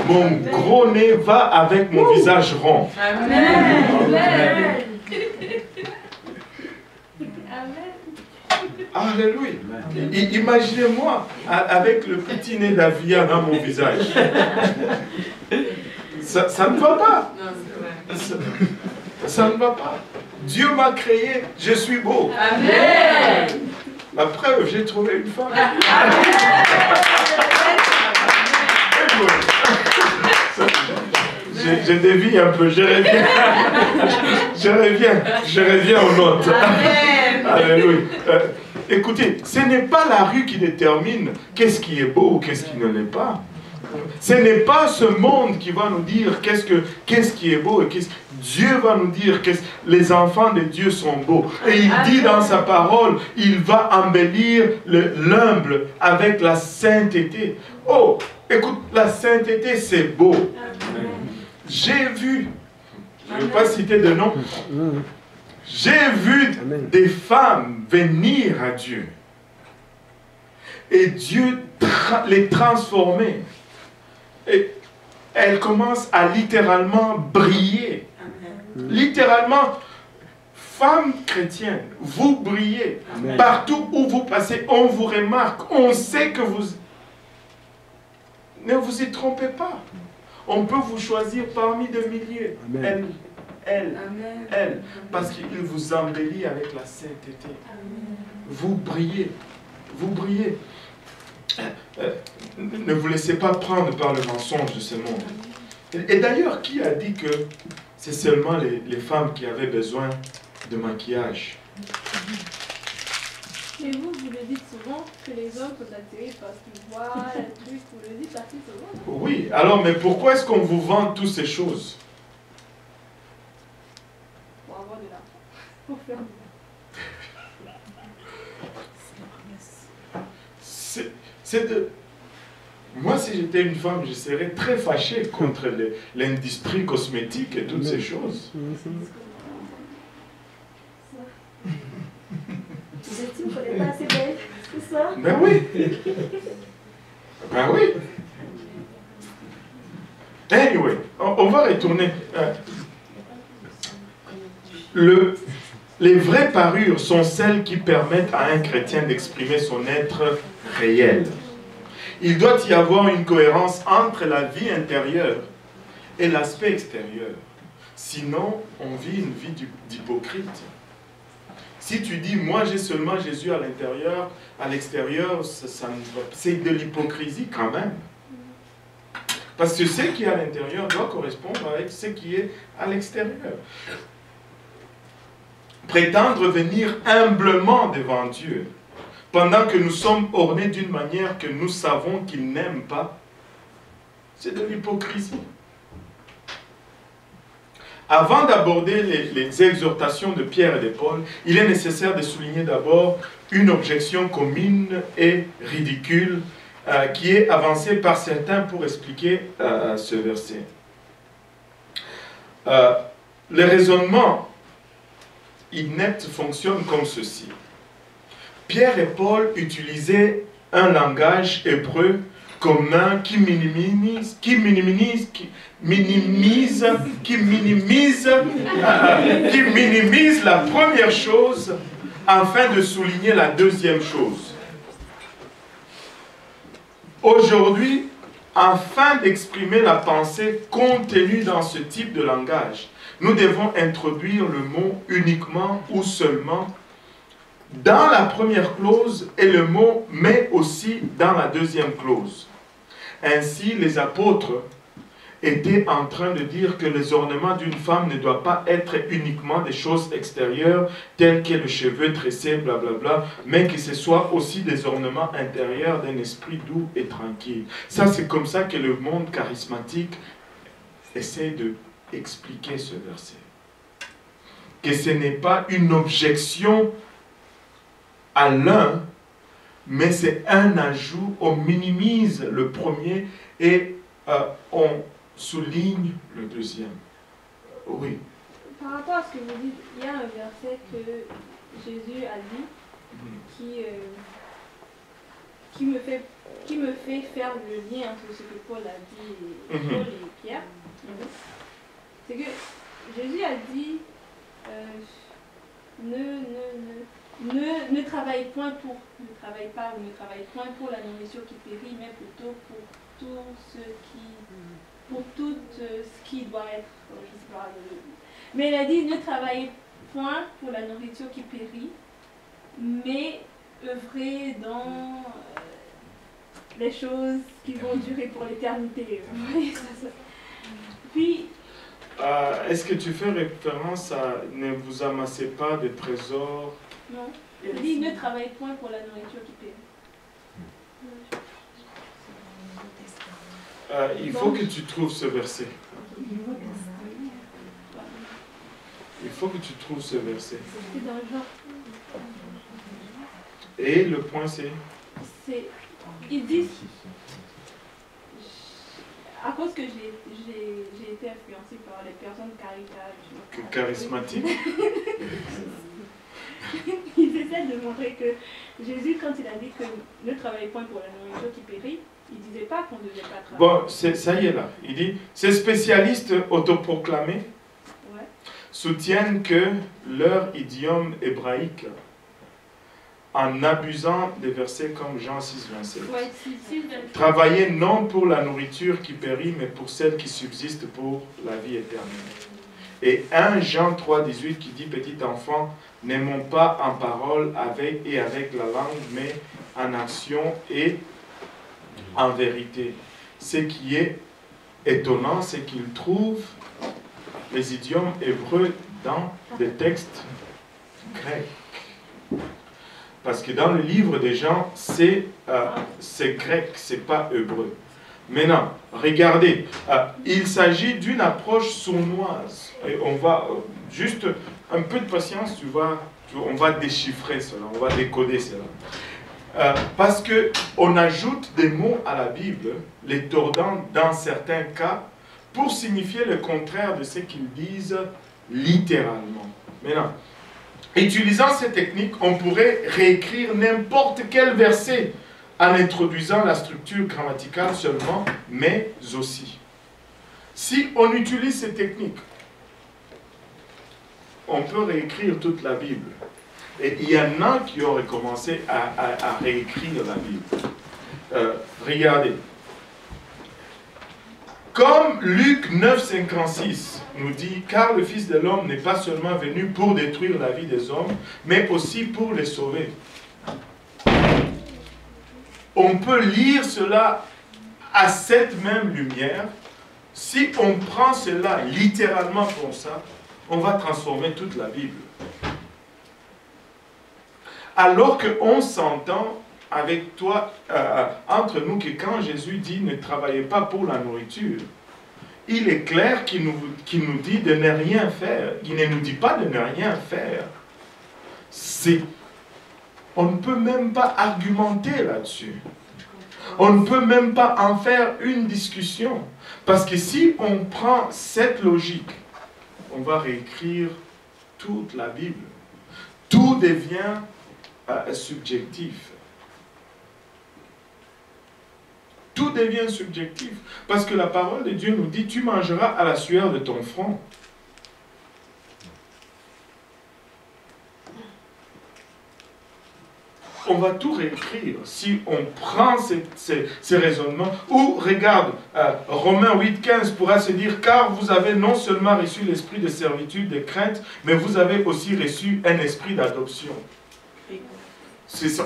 Mon gros nez va avec mon visage rond. Amen. Ah, Alléluia. Imaginez-moi avec le petit nez d'Avia dans mon visage. Ça ne va pas. Ça ne va pas. Dieu m'a créé, je suis beau. Amen. La preuve, j'ai trouvé une femme. Je dévie un peu, je reviens aux notes. Amen. Alléluia. Écoutez, ce n'est pas la rue qui détermine qu'est-ce qui est beau ou qu'est-ce qui ne l'est pas. Ce n'est pas ce monde qui va nous dire qu'est-ce qui est beau et Dieu va nous dire que les enfants de Dieu sont beaux. Et il dit dans sa parole, il va embellir l'humble avec la sainteté. Oh, écoute, la sainteté c'est beau. J'ai vu, je ne vais pas citer de nom, j'ai vu des femmes venir à Dieu. Et Dieu les transformer. Et elles commencent à littéralement briller. Littéralement, femmes chrétiennes, vous brillez. Amen. Partout où vous passez, on vous remarque. On sait que vous... Ne vous y trompez pas. On peut vous choisir parmi des milliers. Amen. Elle. Parce qu'il vous embellit avec la sainteté. Vous brillez. Vous brillez. Ne vous laissez pas prendre par le mensonge de ce monde. Et d'ailleurs, qui a dit que c'est seulement les femmes qui avaient besoin de maquillage? Mais vous le dites souvent que les hommes sont attirés parce qu'ils voient le truc, vous le dites assez souvent. Oui, alors mais pourquoi est-ce qu'on vous vend toutes ces choses? Pour avoir de l'argent. Pour faire de Moi, si j'étais une femme, je serais très fâché contre l'industrie cosmétique et toutes ces choses. Tu estimes qu'on n'est pas assez belle, c'est ça? Ben oui. Ben oui. Anyway, on va retourner. Les vraies parures sont celles qui permettent à un chrétien d'exprimer son être réel. Il doit y avoir une cohérence entre la vie intérieure et l'aspect extérieur. Sinon, on vit une vie d'hypocrite. Si tu dis, moi j'ai seulement Jésus à l'intérieur, à l'extérieur, c'est de l'hypocrisie quand même. Parce que ce qui est à l'intérieur doit correspondre avec ce qui est à l'extérieur. Prétendre venir humblement devant Dieu, pendant que nous sommes ornés d'une manière que nous savons qu'il n'aime pas, c'est de l'hypocrisie. Avant d'aborder les exhortations de Pierre et de Paul, il est nécessaire de souligner d'abord une objection commune et ridicule qui est avancée par certains pour expliquer ce verset. Le raisonnement inepte fonctionne comme ceci. Pierre et Paul utilisaient un langage hébreu commun qui minimise la première chose afin de souligner la deuxième chose. Aujourd'hui, afin d'exprimer la pensée contenue dans ce type de langage, nous devons introduire le mot uniquement ou seulement dans la première clause et le mot mais aussi dans la deuxième clause. Ainsi, les apôtres étaient en train de dire que les ornements d'une femme ne doivent pas être uniquement des choses extérieures telles que le cheveu tressé, blablabla, mais que ce soit aussi des ornements intérieurs d'un esprit doux et tranquille. Ça, c'est comme ça que le monde charismatique essaie d'expliquer ce verset. Que ce n'est pas une objection à l'un, mais c'est un ajout, on minimise le premier et on souligne le deuxième. Oui. Par rapport à ce que vous dites, il y a un verset que Jésus a dit qui me fait faire le lien entre ce que Paul a dit et Paul et Pierre. C'est que Jésus a dit ne ne travaille point pour, ne travaille pas ou ne travaille point pour la nourriture qui périt, mais plutôt pour tout ce qui doit être. Oui, c'est pas grave. Mais il a dit ne travaillez point pour la nourriture qui périt, mais œuvrez dans les choses qui vont durer pour l'éternité. Puis, est-ce que tu fais référence à ne vous amassez pas de trésors? Non. Il dit ne travaille point pour la nourriture qui périt. Il faut que tu trouves ce verset. Il faut que tu trouves ce verset. C'est dans Jean. Et le point c'est? Ils disent, à cause que j'ai été influencée par les personnes charismatiques. Ils essaient de montrer que Jésus, quand il a dit que ne travaillez point pour la nourriture qui périt, il ne disait pas qu'on ne devait pas travailler. Bon, ça y est là. Il dit, ces spécialistes autoproclamés soutiennent que leur idiome hébraïque, en abusant des versets comme Jean 6, 27, travaillez non pour la nourriture qui périt, mais pour celle qui subsiste pour la vie éternelle. Et 1 Jean 3, 18 qui dit, petit enfant, n'aimons pas en parole avec la langue, mais en action et en vérité. Ce qui est étonnant, c'est qu'il trouve les idiomes hébreux dans des textes grecs. Parce que dans le livre des Jean, c'est grec, c'est pas hébreu. Maintenant, regardez, il s'agit d'une approche sournoise. Et on va, juste un peu de patience, on va déchiffrer cela, on va décoder cela. Parce qu'on ajoute des mots à la Bible, les tordant dans certains cas, pour signifier le contraire de ce qu'ils disent littéralement. Maintenant, utilisant ces techniques, on pourrait réécrire n'importe quel verset en introduisant la structure grammaticale seulement, mais aussi. Si on utilise ces techniques, on peut réécrire toute la Bible. Et il y en a qui auraient commencé à réécrire la Bible. Regardez. Comme Luc 9, 56 nous dit, car le Fils de l'homme n'est pas seulement venu pour détruire la vie des hommes, mais aussi pour les sauver. On peut lire cela à cette même lumière. Si on prend cela littéralement comme ça, on va transformer toute la Bible. Alors qu'on s'entend avec toi, entre nous, que quand Jésus dit ne travaillez pas pour la nourriture, il est clair qu'il nous dit de ne rien faire. Il ne nous dit pas de ne rien faire. On ne peut même pas argumenter là-dessus. On ne peut même pas en faire une discussion. Parce que si on prend cette logique, on va réécrire toute la Bible. Tout devient subjectif. Tout devient subjectif. Parce que la parole de Dieu nous dit, tu mangeras à la sueur de ton front. On va tout réécrire si on prend ces raisonnements. Ou regarde, Romains 8, 15 pourra se dire, car vous avez non seulement reçu l'esprit de servitude, de crainte, mais vous avez aussi reçu un esprit d'adoption.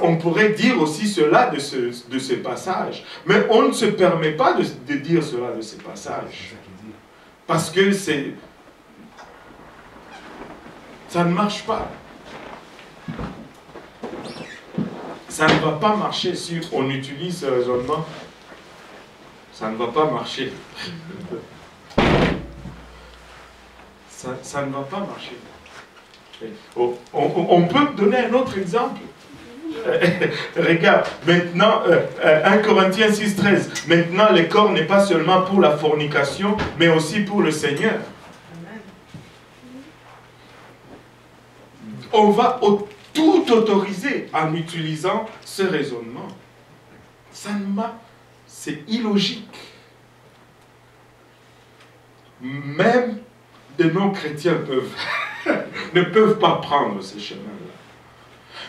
On pourrait dire aussi cela de ce passage. Mais on ne se permet pas de dire cela de ce passage. Parce que ça ne marche pas. Ça ne va pas marcher si on utilise ce raisonnement. Ça ne va pas marcher. Ça ne va pas marcher. On peut donner un autre exemple. Regarde, maintenant, 1 Corinthiens 6, 13. Maintenant, le corps n'est pas seulement pour la fornication, mais aussi pour le Seigneur. On va tout autoriser en utilisant ce raisonnement. C'est illogique. Même de non-chrétiens ne peuvent pas prendre ce chemin-là.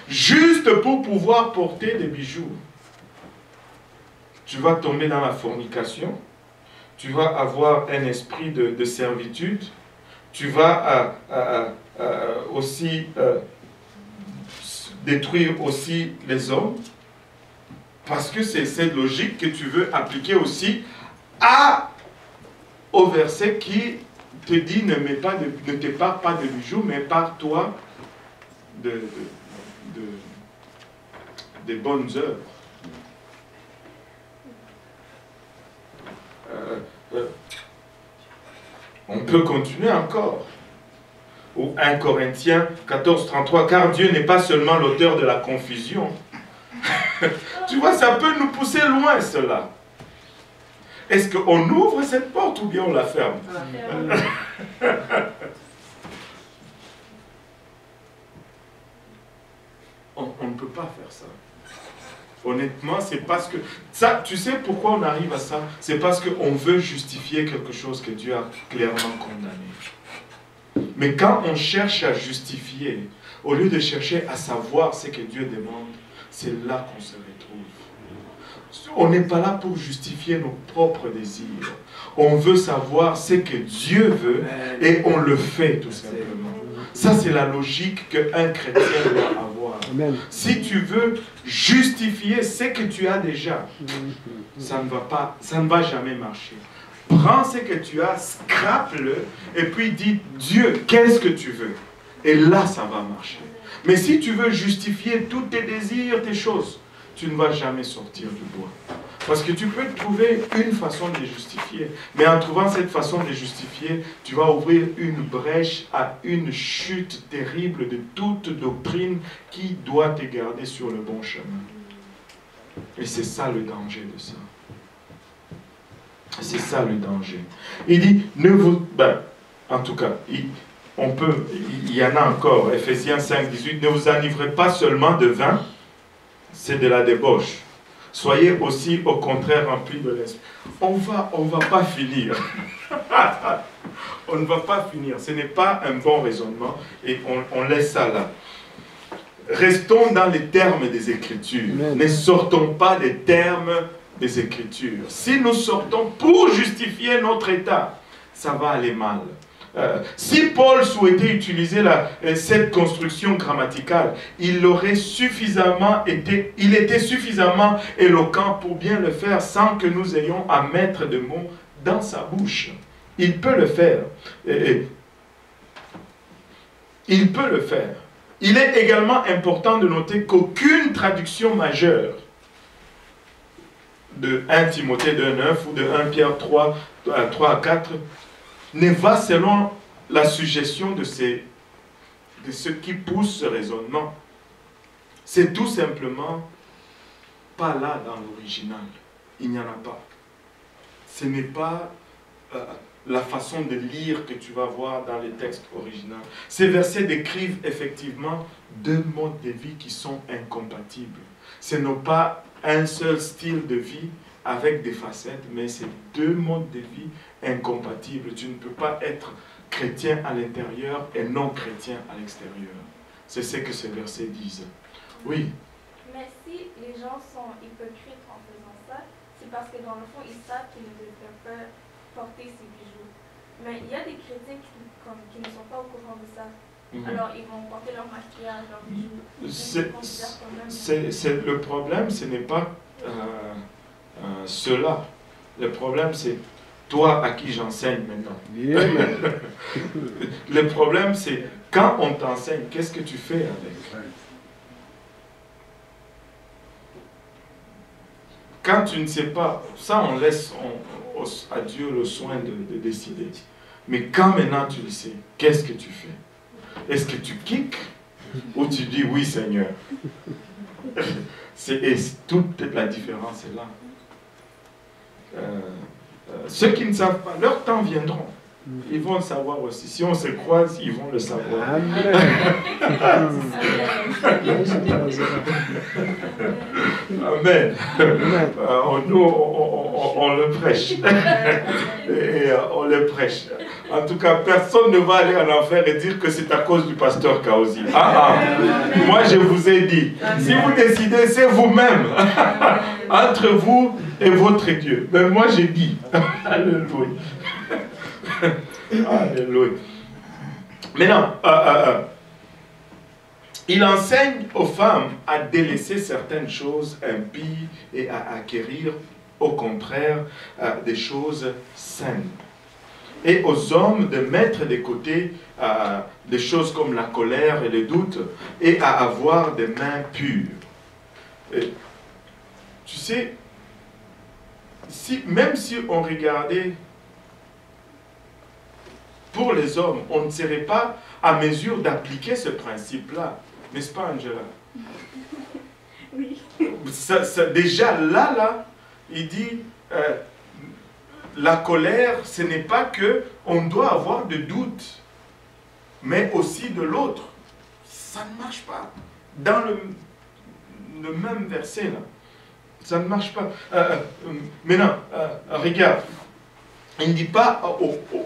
juste pour pouvoir porter des bijoux. Tu vas tomber dans la fornication, tu vas avoir un esprit de servitude, tu vas aussi détruire aussi les hommes, parce que c'est cette logique que tu veux appliquer aussi au verset qui te dit ne t'épare pas de bijoux, mais pars-toi des bonnes œuvres. On peut continuer encore. Ou 1 Corinthiens 14, 33, car Dieu n'est pas seulement l'auteur de la confusion. Tu vois, ça peut nous pousser loin, cela. Est-ce qu'on ouvre cette porte ou bien on la ferme? On ne peut pas faire ça. Honnêtement, c'est parce que... Ça, tu sais pourquoi on arrive à ça? C'est parce qu'on veut justifier quelque chose que Dieu a clairement condamné. Mais quand on cherche à justifier, au lieu de chercher à savoir ce que Dieu demande, c'est là qu'on se retrouve. On n'est pas là pour justifier nos propres désirs. On veut savoir ce que Dieu veut et on le fait tout simplement. Ça, c'est la logique qu'un chrétien doit avoir. Amen. Si tu veux justifier ce que tu as déjà, ça ne va jamais marcher. Prends ce que tu as, scrape-le, et puis dis, Dieu, qu'est-ce que tu veux? Et là, ça va marcher. Mais si tu veux justifier tous tes désirs, tes choses, tu ne vas jamais sortir du bois. Parce que tu peux trouver une façon de les justifier. Mais en trouvant cette façon de les justifier, tu vas ouvrir une brèche à une chute terrible de toute doctrine qui doit te garder sur le bon chemin. Et c'est ça le danger de ça. C'est ça le danger. Il dit, en tout cas, il y en a encore, Ephésiens 5, 18, ne vous enivrez pas seulement de vin, c'est de la débauche. Soyez aussi au contraire remplis de l'esprit. On va pas finir. On ne va pas finir. Ce n'est pas un bon raisonnement et on laisse ça là. Restons dans les termes des Écritures. Amen. Ne sortons pas des termes des Écritures. Si nous sortons pour justifier notre état, ça va aller mal. Si Paul souhaitait utiliser cette construction grammaticale, il était suffisamment éloquent pour bien le faire sans que nous ayons à mettre de mots dans sa bouche. Il peut le faire. Il peut le faire. Il est également important de noter qu'aucune traduction majeure de 1 Timothée 2,9 ou de 1 Pierre 3 à 4 ne va selon la suggestion de ce qui pousse ce raisonnement. C'est tout simplement pas là dans l'original. Il n'y en a pas. Ce n'est pas la façon de lire que tu vas voir dans les textes originaux. Ces versets décrivent effectivement deux modes de vie qui sont incompatibles. Ce n'est pas un seul style de vie avec des facettes, mais c'est deux modes de vie incompatibles. Tu ne peux pas être chrétien à l'intérieur et non chrétien à l'extérieur. C'est ce que ces versets disent. Oui. Mais si les gens sont hypocrites en faisant ça, c'est parce que dans le fond, ils savent qu'ils ne devraient pas porter ces bijoux. Mais il y a des chrétiens qui ne sont pas au courant de ça. Alors, ils vont porter leur maquillage, leurs bijoux. Le problème, ce n'est pas cela. Le problème, c'est toi à qui j'enseigne maintenant. Yeah. Le problème, c'est quand on t'enseigne, qu'est-ce que tu fais avec? Quand tu ne sais pas, ça on laisse à Dieu le soin de décider. Mais quand maintenant tu le sais, qu'est-ce que tu fais? Est-ce que tu kicks ou tu dis oui Seigneur? Toute la différence est là. Ceux qui ne savent pas, leur temps viendront. Ils vont le savoir aussi. Si on se croise, ils vont le savoir. Amen. Amen. Nous, on le prêche. Et on le prêche. En tout cas, personne ne va aller en enfer et dire que c'est à cause du pasteur Kaosi. Moi, je vous ai dit, si vous décidez, c'est vous-même, entre vous et votre Dieu. Mais moi, j'ai dit, alléluia. Alléluia. Maintenant, il enseigne aux femmes à délaisser certaines choses impies et à acquérir, au contraire, des choses saines. Et aux hommes de mettre de côté des choses comme la colère et le doute et à avoir des mains pures. Et, tu sais, même si on regardait pour les hommes, on ne serait pas à mesure d'appliquer ce principe-là. N'est-ce pas, Angela? Oui. Déjà là, il dit, la colère, ce n'est pas que on doit avoir de doutes, mais aussi de l'autre. Ça ne marche pas. Dans le même verset, là, ça ne marche pas. Maintenant, regarde, il ne dit pas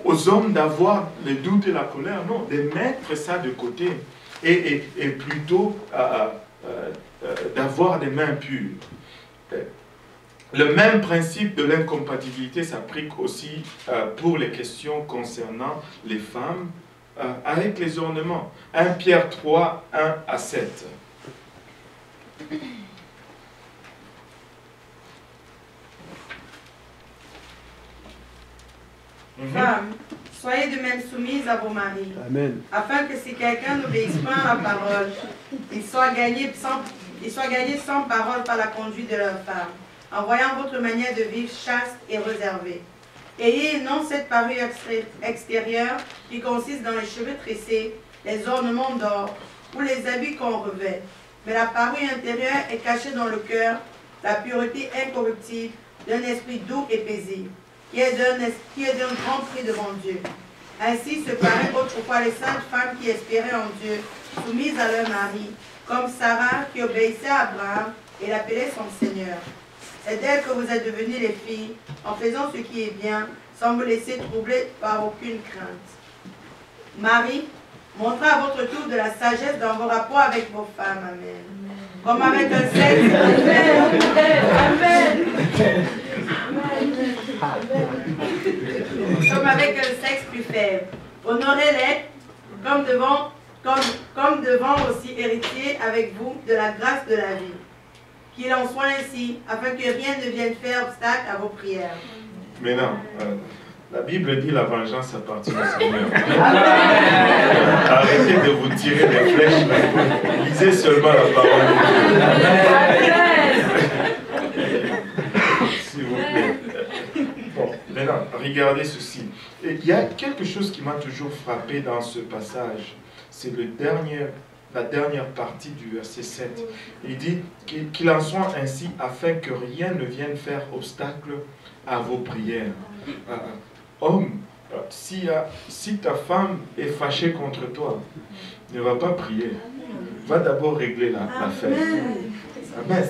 aux hommes d'avoir les doutes et la colère, non, de mettre ça de côté et plutôt d'avoir des mains pures. Le même principe de l'incompatibilité s'applique aussi pour les questions concernant les femmes avec les ornements. 1 Pierre 3, 1 à 7. Femmes, soyez de même soumises à vos maris, Amen. afin que si quelqu'un n'obéisse pas à la parole, il soit gagné sans parole par la conduite de leur femme, en voyant votre manière de vivre chaste et réservée. Ayez non cette parure extérieure qui consiste dans les cheveux tressés, les ornements d'or ou les habits qu'on revêt, mais la parure intérieure est cachée dans le cœur, la pureté incorruptible d'un esprit doux et paisible, qui est d'un grand prix devant Dieu. Ainsi se parlaient autrefois les saintes femmes qui espéraient en Dieu, soumises à leur mari, comme Sarah qui obéissait à Abraham et l'appelait son Seigneur. C'est d'elle que vous êtes devenues les filles, en faisant ce qui est bien, sans vous laisser troubler par aucune crainte. Marie, montrez à votre tour de la sagesse dans vos rapports avec vos femmes. Amen. Comme avec un sexe. Amen. Comme avec un sexe plus faible. Honorez-les comme devant aussi héritiers avec vous de la grâce de la vie. Qu'il en soit ainsi, afin que rien ne vienne faire obstacle à vos prières. Mais non, la Bible dit la vengeance appartient au Seigneur. Arrêtez de vous tirer des flèches. Lisez seulement la parole de Dieu. S'il vous plaît. Bon, maintenant, regardez ceci. Et il y a quelque chose qui m'a toujours frappé dans ce passage. C'est la dernière partie du verset 7. Il dit qu'il en soit ainsi afin que rien ne vienne faire obstacle à vos prières. Homme, si ta femme est fâchée contre toi, ne va pas prier. Va d'abord régler l'affaire. Amen.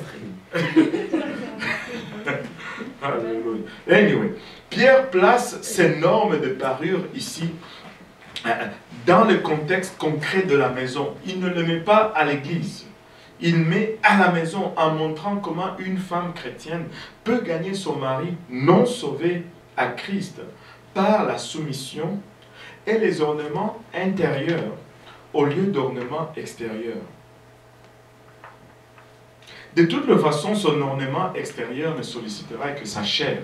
Alléluia. Anyway, Pierre place ces normes de parure ici dans le contexte concret de la maison. Il ne le met pas à l'église. Il met à la maison en montrant comment une femme chrétienne peut gagner son mari non sauvé à Christ par la soumission et les ornements intérieurs au lieu d'ornements extérieurs. De toute façon, son ornement extérieur ne sollicitera que sa chair.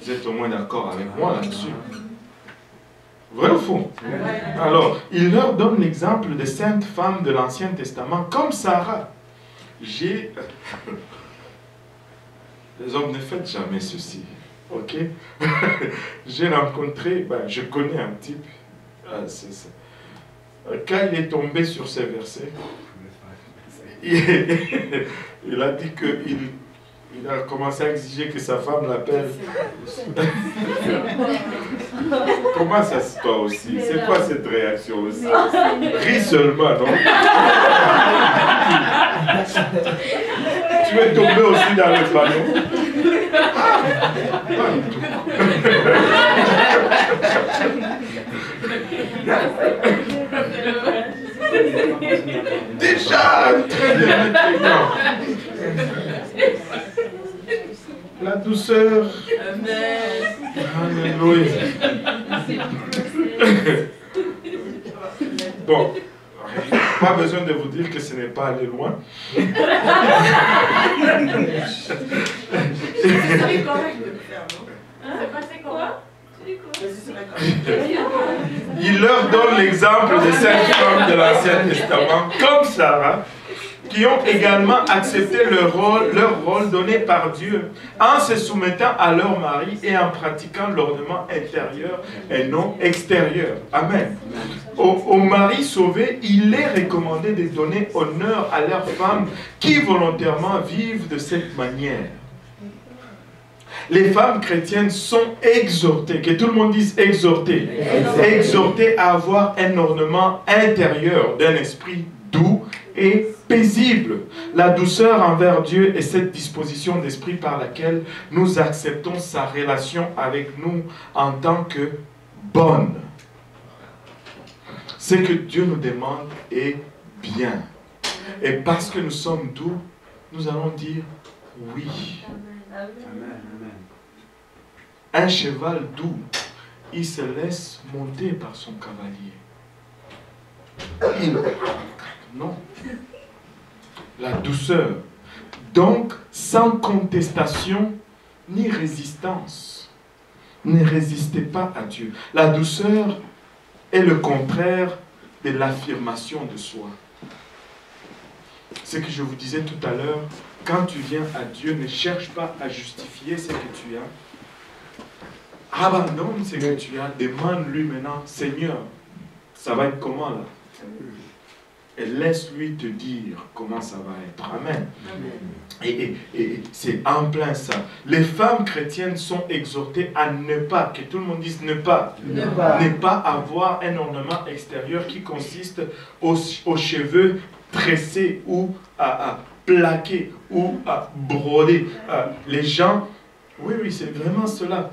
Vous êtes au moins d'accord avec moi là-dessus? Vrai ou faux? Alors, il leur donne l'exemple de saintes femmes de l'Ancien Testament, comme Sarah. Les hommes, ne faites jamais ceci. Ok? J'ai rencontré, je connais un type. Quand il est tombé sur ces versets, il a dit qu'il a commencé à exiger que sa femme l'appelle. Comment ça se passe aussi? C'est quoi cette réaction aussi? Ris seulement, non? Tu es tombé aussi dans le panneau? La douceur. Alléluia. Bon, pas besoin de vous dire que ce n'est pas aller loin. C'est correct de le faire, non? C'est quoi? Il leur donne l'exemple de 5 femmes de l'Ancien Testament, comme Sarah, qui ont également accepté leur rôle donné par Dieu, en se soumettant à leur mari et en pratiquant l'ornement intérieur et non extérieur. Amen. Aux maris sauvés, il est recommandé de donner honneur à leurs femmes qui volontairement vivent de cette manière. Les femmes chrétiennes sont exhortées, que tout le monde dise exhortées, exhortées à avoir un ornement intérieur d'un esprit doux et paisible. La douceur envers Dieu est cette disposition d'esprit par laquelle nous acceptons sa relation avec nous en tant que bonne. Ce que Dieu nous demande est bien. Et parce que nous sommes doux, nous allons dire oui. Amen. Un cheval doux, il se laisse monter par son cavalier. Non. La douceur. Donc, sans contestation ni résistance. Ne résistez pas à Dieu. La douceur est le contraire de l'affirmation de soi. Ce que je vous disais tout à l'heure, quand tu viens à Dieu, ne cherche pas à justifier ce que tu as. Abandonne ce que tu as, demande-lui maintenant, Seigneur, ça va être comment là? Et laisse-lui te dire comment ça va être. Amen. Et c'est en plein ça. Les femmes chrétiennes sont exhortées à ne pas, que tout le monde dise ne pas avoir un ornement extérieur qui consiste aux cheveux tressés ou à plaquer ou à broder. Les gens... Oui, c'est vraiment cela.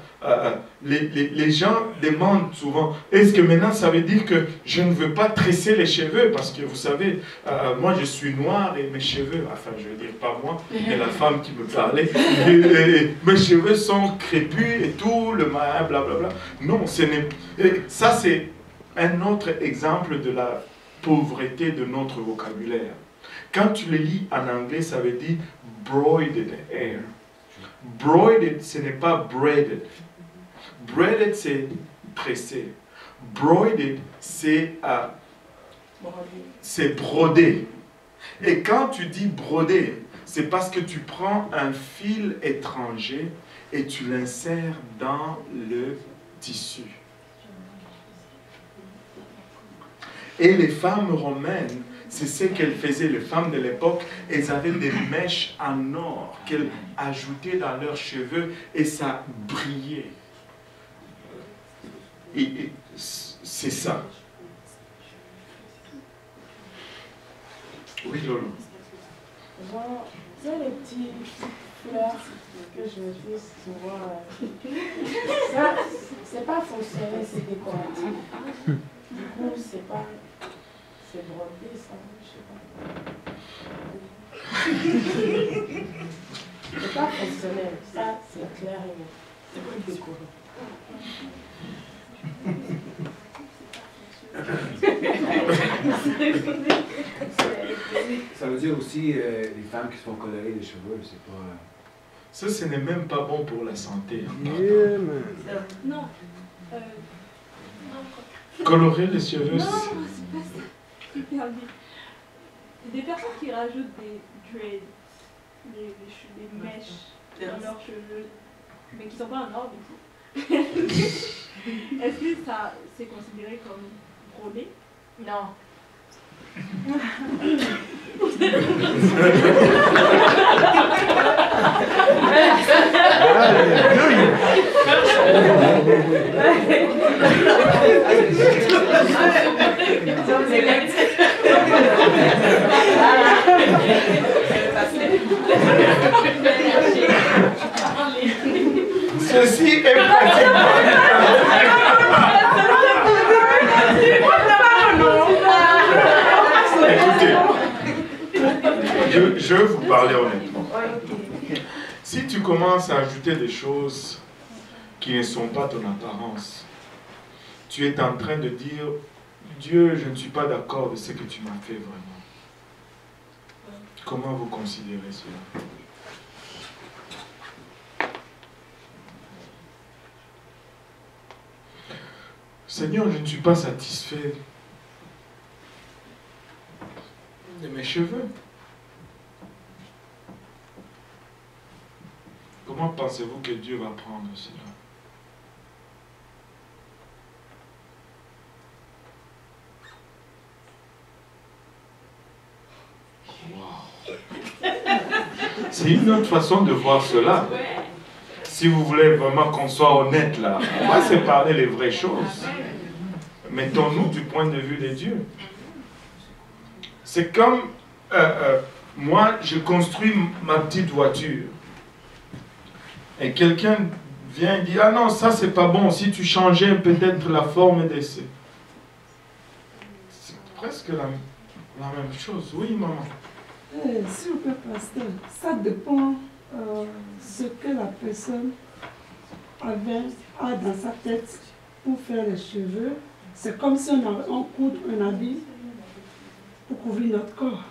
Les gens demandent souvent, est-ce que maintenant ça veut dire que je ne veux pas tresser les cheveux? Parce que vous savez, moi je suis noir et mes cheveux, enfin je veux dire pas moi, mais la femme qui me parlait, mes cheveux sont crépus et tout, le blablabla. Non, ça c'est un autre exemple de la pauvreté de notre vocabulaire. Quand tu le lis en anglais, ça veut dire broided hair. Broided, ce n'est pas braided. Braided, c'est tressé. Broided, c'est brodé. Et quand tu dis brodé, c'est parce que tu prends un fil étranger et tu l'insères dans le tissu. Et les femmes romaines, c'est ce qu'elles faisaient, les femmes de l'époque. Elles avaient des mèches en or qu'elles ajoutaient dans leurs cheveux et ça brillait. Et c'est ça. Oui, Lolo. Genre, tu sais, les petits fleurs que je fais souvent, ça, c'est pas fonctionnel, c'est décoratif. Du coup, c'est pas... C'est brodé, ça, je sais pas. C'est pas fonctionnel. Ça, c'est clair et net. C'est pas décoré. Ça veut dire aussi les femmes qui se font colorer les cheveux, c'est pas... Ça, ce n'est même pas bon pour la santé. Yeah, Non. Colorer les cheveux, Non, c'est pas ça. Super bien. Des personnes qui rajoutent des dreads, des mèches dans leurs cheveux, mais qui ne sont pas en or du coup. Est-ce que ça c'est considéré comme brodé? Non. Ceci est pratiquement... Écoutez, je vais vous parler honnêtement. Ouais, ok. Si tu commences à ajouter des choses qui ne sont pas ton apparence, tu es en train de dire, Dieu, je ne suis pas d'accord de ce que tu m'as fait vraiment. Comment vous considérez cela? Seigneur, je ne suis pas satisfait de mes cheveux. Comment pensez-vous que Dieu va prendre cela? Wow. C'est une autre façon de voir cela. Si vous voulez vraiment qu'on soit honnête là, on va se parler les vraies choses. Mettons-nous du point de vue de Dieu. C'est comme moi, je construis ma petite voiture. Et quelqu'un vient et dit, ah non, ça c'est pas bon, si tu changeais peut-être la forme de ce... C'est presque la même chose. Oui, maman. S'il vous plaît, pasteur, ça dépend ce que la personne a dans sa tête pour faire les cheveux. C'est comme si on coud un habit pour couvrir notre corps.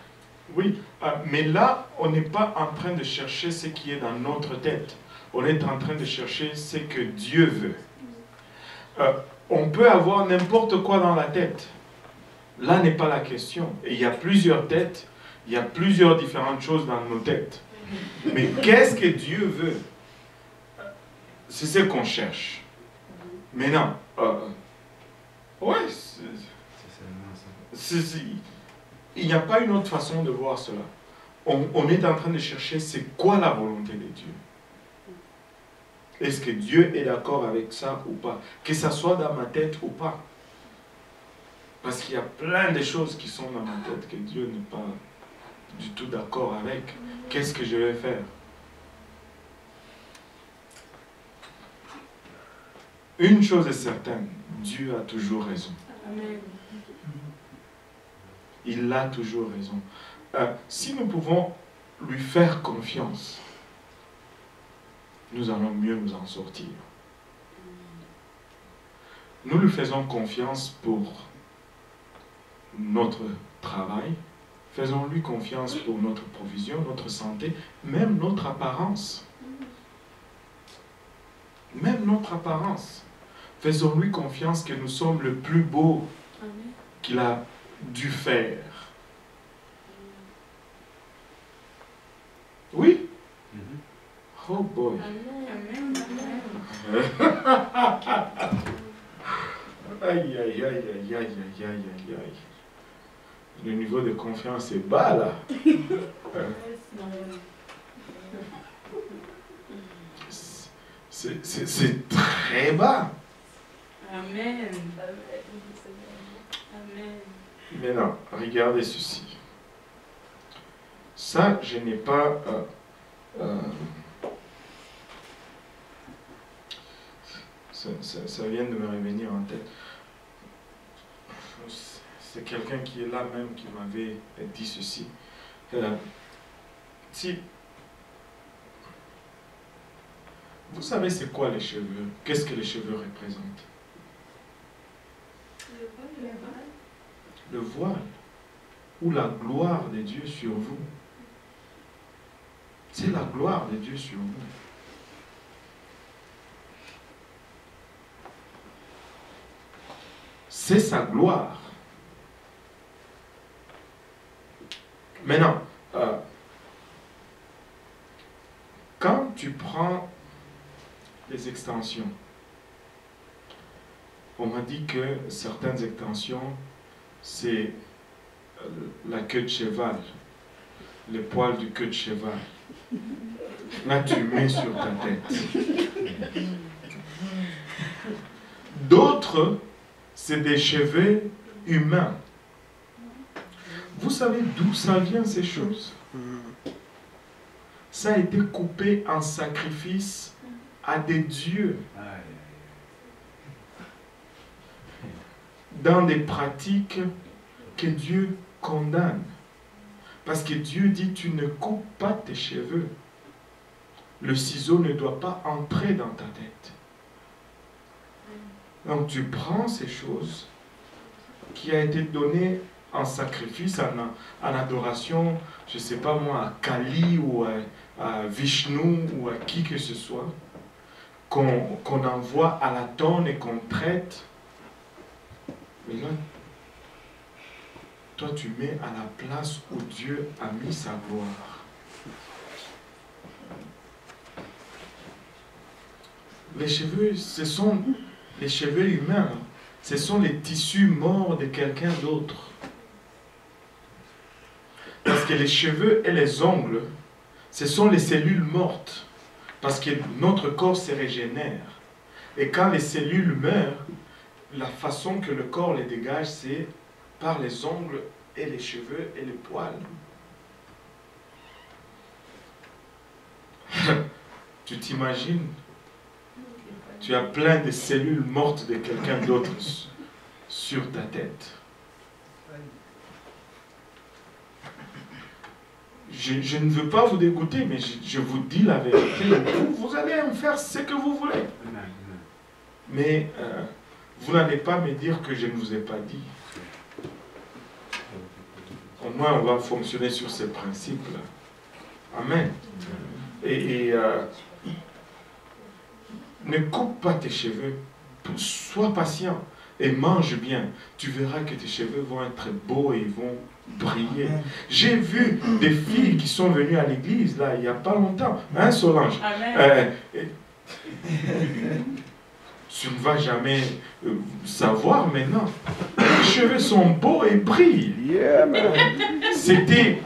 Oui, mais là, on n'est pas en train de chercher ce qui est dans notre tête. On est en train de chercher ce que Dieu veut. On peut avoir n'importe quoi dans la tête. Là n'est pas la question. Et il y a plusieurs têtes, il y a plusieurs différentes choses dans nos têtes. Mais qu'est-ce que Dieu veut? C'est ce qu'on cherche. Maintenant, ouais, il n'y a pas une autre façon de voir cela. On est en train de chercher c'est quoi la volonté de Dieu. Est-ce que Dieu est d'accord avec ça ou pas? Que ça soit dans ma tête ou pas. Parce qu'il y a plein de choses qui sont dans ma tête que Dieu n'est pas du tout d'accord avec. Qu'est-ce que je vais faire? Une chose est certaine, Dieu a toujours raison. Amen. Il a toujours raison. Si nous pouvons lui faire confiance, nous allons mieux nous en sortir. Nous lui faisons confiance pour notre travail, faisons-lui confiance pour notre provision, notre santé, même notre apparence. Même notre apparence. Faisons-lui confiance que nous sommes le plus beau qu'il a dû faire. Oui? Oh boy. Amen. Aïe, aïe, aïe, aïe, aïe, aïe, aïe, aïe, aïe. Le niveau de confiance est bas là. C'est très bas. Amen. Amen. Maintenant, regardez ceci. Ça, je n'ai pas... ça vient de me revenir en tête. C'est quelqu'un qui est là même qui m'avait dit ceci. Si vous savez c'est quoi les cheveux? Qu'est-ce que les cheveux représentent? Le voile ou la gloire de Dieu sur vous. C'est la gloire de Dieu sur vous. C'est sa gloire. Maintenant, quand tu prends les extensions, on m'a dit que certaines extensions, c'est la queue de cheval, les poils du queue de cheval. Là, tu mets sur ta tête. D'autres, c'est des cheveux humains. Vous savez d'où ça vient ces choses? Ça a été coupé en sacrifice à des dieux. Dans des pratiques que Dieu condamne. Parce que Dieu dit, tu ne coupes pas tes cheveux. Le ciseau ne doit pas entrer dans ta tête. Donc tu prends ces choses qui a été données en sacrifice, en adoration, je ne sais pas moi, à Kali ou à Vishnu ou à qui que ce soit, qu'on envoie à la tonne et qu'on traite. Mais là, toi tu mets à la place où Dieu a mis sa gloire. Les cheveux, ce sont les cheveux humains, ce sont les tissus morts de quelqu'un d'autre. Parce que les cheveux et les ongles, ce sont les cellules mortes. Parce que notre corps se régénère. Et quand les cellules meurent, la façon que le corps les dégage, c'est par les ongles et les cheveux et les poils. Tu t'imagines? Tu as plein de cellules mortes de quelqu'un d'autre sur ta tête. Je ne veux pas vous dégoûter, mais je vous dis la vérité. Vous allez en faire ce que vous voulez. Mais vous n'allez pas me dire que je ne vous ai pas dit. Au moins, on va fonctionner sur ces principes-là. Amen. Ne coupe pas tes cheveux. Sois patient et mange bien. Tu verras que tes cheveux vont être beaux et ils vont briller. J'ai vu des filles qui sont venues à l'église, là, il n'y a pas longtemps. Hein, Solange? Tu ne vas jamais savoir maintenant. Les cheveux sont beaux et brillent. Yeah, man. C'était...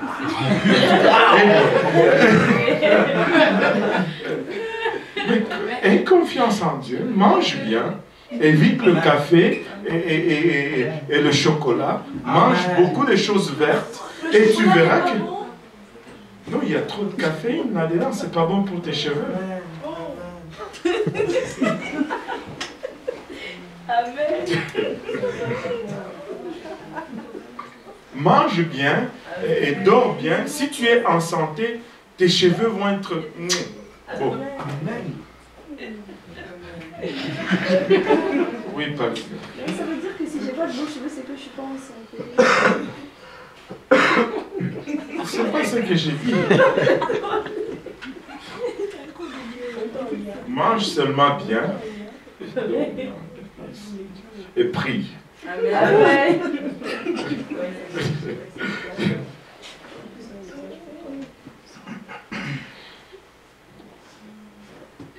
Aie confiance en Dieu, mange bien, évite le café et le chocolat, mange beaucoup de choses vertes et tu verras que... Non, il y a trop de caféine là-dedans, c'est pas bon pour tes cheveux. Amen. Mange bien et dors bien. Si tu es en santé, tes cheveux vont être beaux. Oui, pas. Ça veut dire que si j'ai pas de beaux cheveux, c'est que je suis pas enceinte. C'est pas ce que j'ai dit. Mange seulement bien et prie. Amen.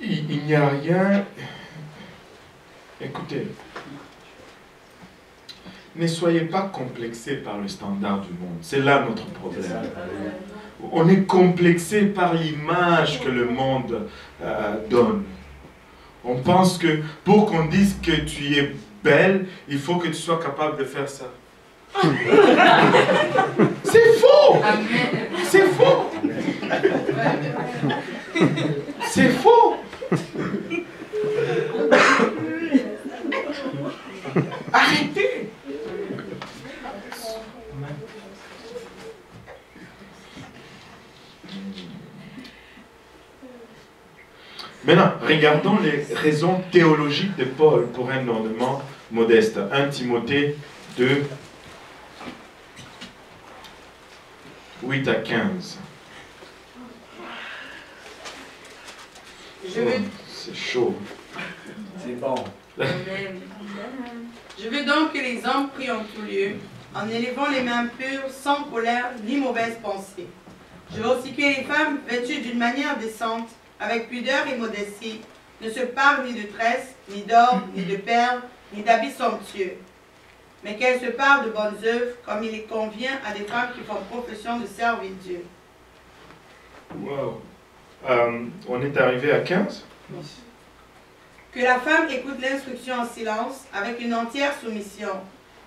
Il n'y a rien. Écoutez, ne soyez pas complexés par le standard du monde. C'est là notre problème. On est complexé par l'image que le monde donne. On pense que pour qu'on dise que tu es belle, il faut que tu sois capable de faire ça. C'est faux! C'est faux! C'est faux! Arrêtez! Maintenant, regardons les raisons théologiques de Paul pour un ornement modeste. 1 Timothée 2, 8 à 15. C'est chaud. C'est bon. Je veux donc que les hommes prient en tout lieu, en élevant les mains pures, sans colère ni mauvaise pensée. Je veux aussi que les femmes, vêtues d'une manière décente, avec pudeur et modestie, ne se parlent ni de tresses, ni d'or, ni de perles, ni d'habits somptueux, mais qu'elles se parlent de bonnes œuvres, comme il convient à des femmes qui font profession de servir Dieu. Wow. On est arrivé à 15? Que la femme écoute l'instruction en silence, avec une entière soumission.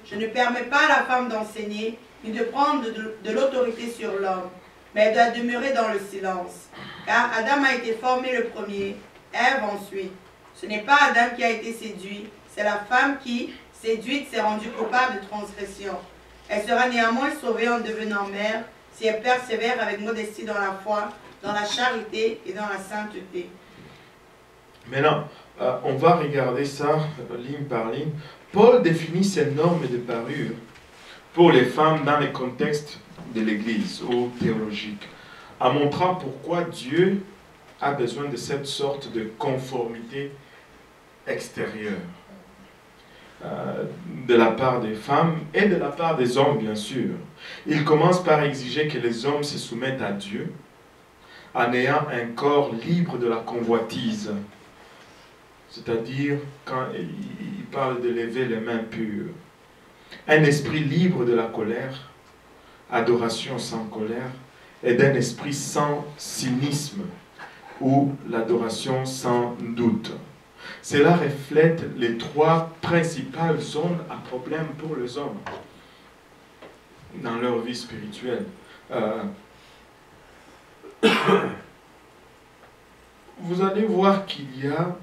Je ne permets pas à la femme d'enseigner, ni de prendre de l'autorité sur l'homme, mais elle doit demeurer dans le silence. Car Adam a été formé le premier, Ève ensuite. Ce n'est pas Adam qui a été séduit, c'est la femme qui, séduite, s'est rendue coupable de transgression. Elle sera néanmoins sauvée en devenant mère, si elles persévèrent avec modestie dans la foi, dans la charité et dans la sainteté. Maintenant, on va regarder ça ligne par ligne. Paul définit ces normes de parure pour les femmes dans les contextes de l'Église ou théologiques, en montrant pourquoi Dieu a besoin de cette sorte de conformité extérieure de la part des femmes et de la part des hommes, bien sûr. Il commence par exiger que les hommes se soumettent à Dieu en ayant un corps libre de la convoitise. C'est-à-dire, quand il parle de lever les mains pures, un esprit libre de la colère, adoration sans colère, et d'un esprit sans cynisme, ou l'adoration sans doute. Cela reflète les trois principales zones à problème pour les hommes dans leur vie spirituelle. Vous allez voir qu'il y a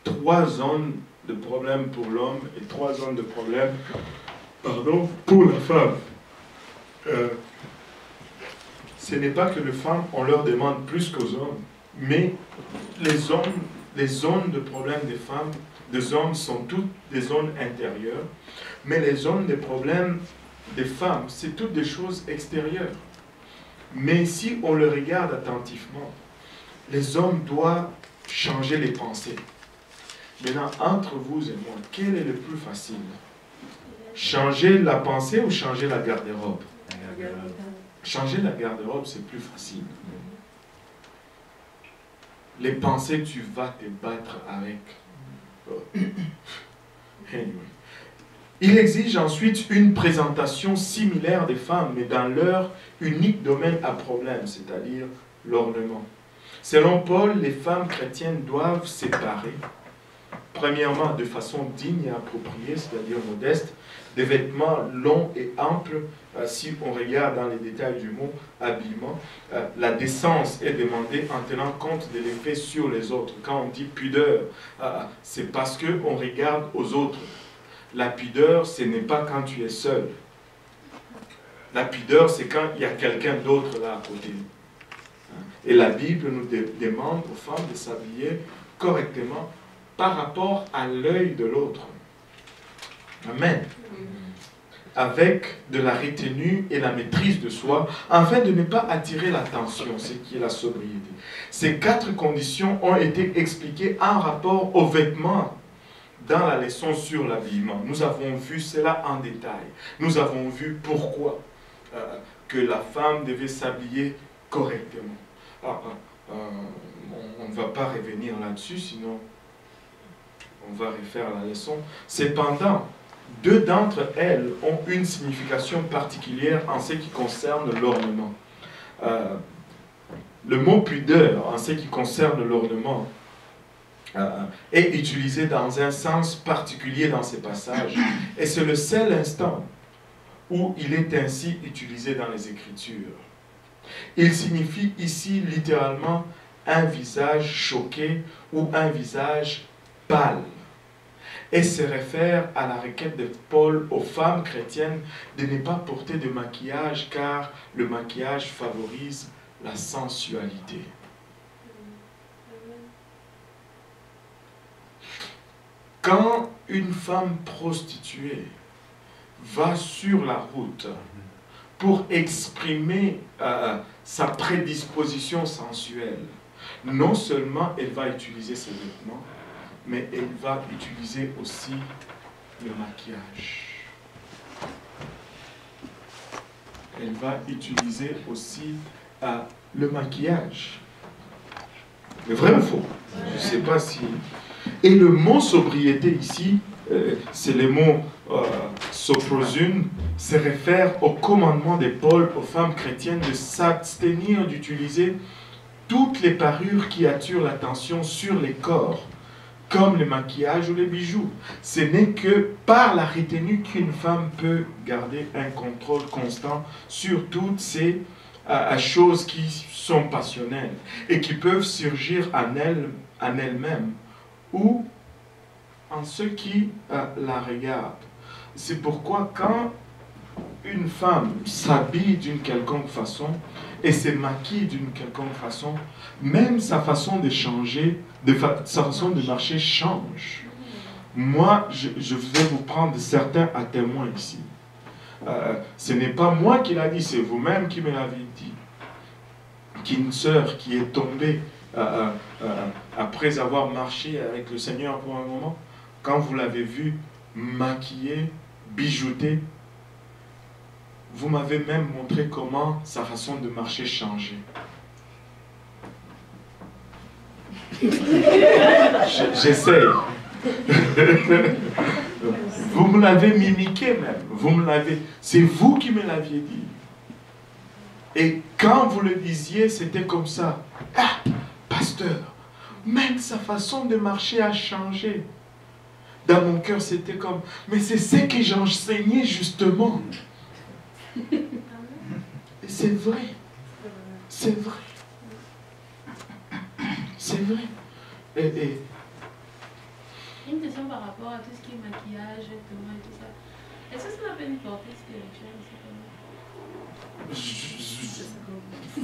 3 zones de problème pour l'homme et 3 zones de problème, pour la femme. Ce n'est pas que les femmes, on leur demande plus qu'aux hommes, mais les zones de problème des femmes, des hommes sont toutes des zones intérieures, mais les zones de problème des femmes, c'est toutes des choses extérieures. Mais si on le regarde attentivement, les hommes doivent changer les pensées. Maintenant, entre vous et moi, quel est le plus facile? Changer la pensée ou changer la garde-robe? Changer la garde-robe, c'est plus facile. Les pensées, tu vas te battre avec. Anyway. Il exige ensuite une présentation similaire des femmes, mais dans leur unique domaine à problème, c'est-à-dire l'ornement. Selon Paul, les femmes chrétiennes doivent séparer, premièrement, de façon digne et appropriée, c'est-à-dire modeste, des vêtements longs et amples. Si on regarde dans les détails du mot habillement, la décence est demandée en tenant compte de l'effet sur les autres. Quand on dit pudeur, c'est parce qu'on regarde aux autres. La pudeur, ce n'est pas quand tu es seul. La pudeur, c'est quand il y a quelqu'un d'autre là à côté. Et la Bible nous demande aux femmes de s'habiller correctement par rapport à l'œil de l'autre. Amen. Avec de la retenue et la maîtrise de soi, afin de ne pas attirer l'attention, ce qui est la sobriété. Ces 4 conditions ont été expliquées en rapport aux vêtements dans la leçon sur l'habillement. Nous avons vu cela en détail. Nous avons vu pourquoi que la femme devait s'habiller correctement. On ne va pas revenir là-dessus, sinon on va refaire la leçon. Cependant, 2 d'entre elles ont une signification particulière en ce qui concerne l'ornement. Le mot pudeur, en ce qui concerne l'ornement, est utilisé dans un sens particulier dans ces passages. Et c'est le seul instant où il est ainsi utilisé dans les Écritures. Il signifie ici littéralement un visage choqué ou un visage pâle. Et se réfère à la requête de Paul aux femmes chrétiennes de ne pas porter de maquillage car le maquillage favorise la sensualité. Quand une femme prostituée va sur la route pour exprimer sa prédisposition sensuelle, non seulement elle va utiliser ses vêtements, mais elle va utiliser aussi le maquillage. Elle va utiliser aussi le maquillage. Mais vrai ou faux? Je ne sais pas si... Et le mot sobriété ici, c'est le mot soprosune, se réfère au commandement de Paul aux femmes chrétiennes de s'abstenir d'utiliser toutes les parures qui attirent l'attention sur les corps, comme le maquillage ou les bijoux. Ce n'est que par la retenue qu'une femme peut garder un contrôle constant sur toutes ces choses qui sont passionnelles et qui peuvent surgir en elle-même ou en ceux qui la regardent. C'est pourquoi quand une femme s'habille d'une quelconque façon et se maquille d'une quelconque façon, même sa façon de changer, sa façon de marcher change. Moi, je vais vous prendre certains à témoin ici. Ce n'est pas moi qui l'a dit, c'est vous-même qui me l'avez dit. Qu'une sœur qui est tombée après avoir marché avec le Seigneur pour un moment, quand vous l'avez vue maquillée, bijoutée, vous m'avez même montré comment sa façon de marcher changeait. J'essaye. Vous me l'avez mimiqué même. C'est vous qui me l'aviez dit. Et quand vous le disiez, c'était comme ça. Ah, pasteur, même sa façon de marcher a changé. Dans mon cœur, c'était comme, mais c'est ce que j'enseignais justement. Et c'est vrai. C'est vrai. C'est vrai. Et une question par rapport à tout ce qui est maquillage, vêtements et tout ça. Est-ce que ça n'a pas une portée spirituelle?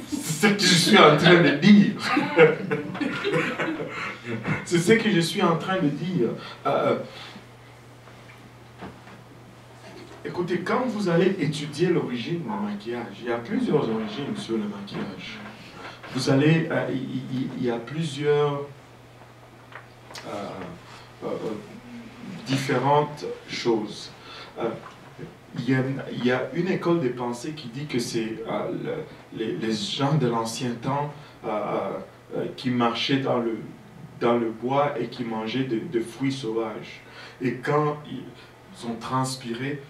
C'est ce que je suis en train de dire. C'est ce que je suis en train de dire. Écoutez, quand vous allez étudier l'origine du maquillage, il y a plusieurs origines sur le maquillage. Vous allez, il y a plusieurs différentes choses. Il y a une école de pensée qui dit que c'est les gens de l'ancien temps qui marchaient dans le bois et qui mangeaient de fruits sauvages. Et quand ils ont transpiré,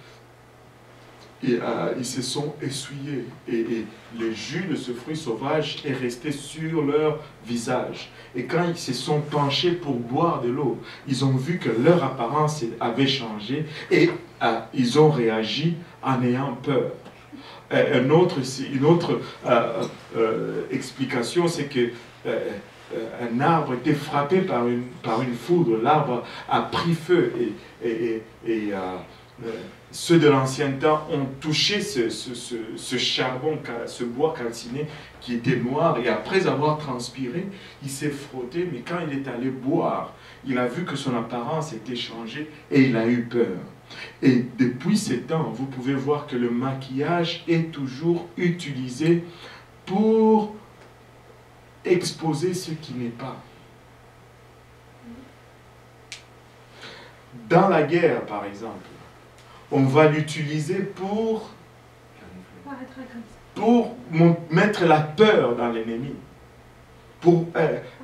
ils se sont essuyés et le jus de ce fruit sauvage est resté sur leur visage. Et quand ils se sont penchés pour boire de l'eau, ils ont vu que leur apparence avait changé et ils ont réagi en ayant peur. Une autre explication, c'est que un arbre était frappé par une foudre. L'arbre a pris feu et ceux de l'ancien temps ont touché ce charbon, ce bois calciné qui était noir, et après avoir transpiré, il s'est frotté, mais quand il est allé boire, il a vu que son apparence était changée et il a eu peur. Et depuis ces temps, vous pouvez voir que le maquillage est toujours utilisé pour exposer ce qui n'est pas. Dans la guerre, par exemple, on va l'utiliser pour mettre la peur dans l'ennemi, pour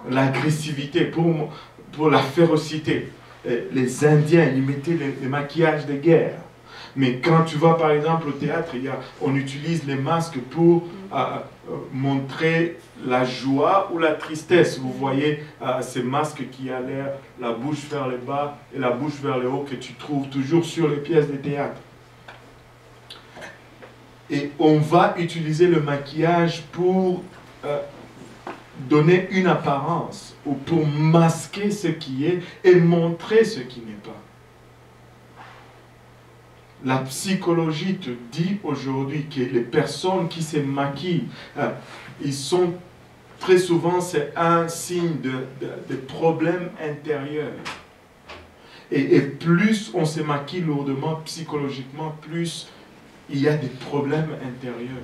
l'agressivité, pour la férocité. Les Indiens, ils mettaient les maquillages de guerre. Mais quand tu vas par exemple au théâtre, on utilise les masques pour montrer la joie ou la tristesse. Vous voyez ces masques qui a l'air, la bouche vers le bas et la bouche vers le haut, que tu trouves toujours sur les pièces de théâtre. Et on va utiliser le maquillage pour donner une apparence ou pour masquer ce qui est et montrer ce qui n'est pas. La psychologie te dit aujourd'hui que les personnes qui se maquillent, ils sont très souvent, c'est un signe de problèmes intérieurs. Et plus on se maquille lourdement psychologiquement, plus il y a des problèmes intérieurs.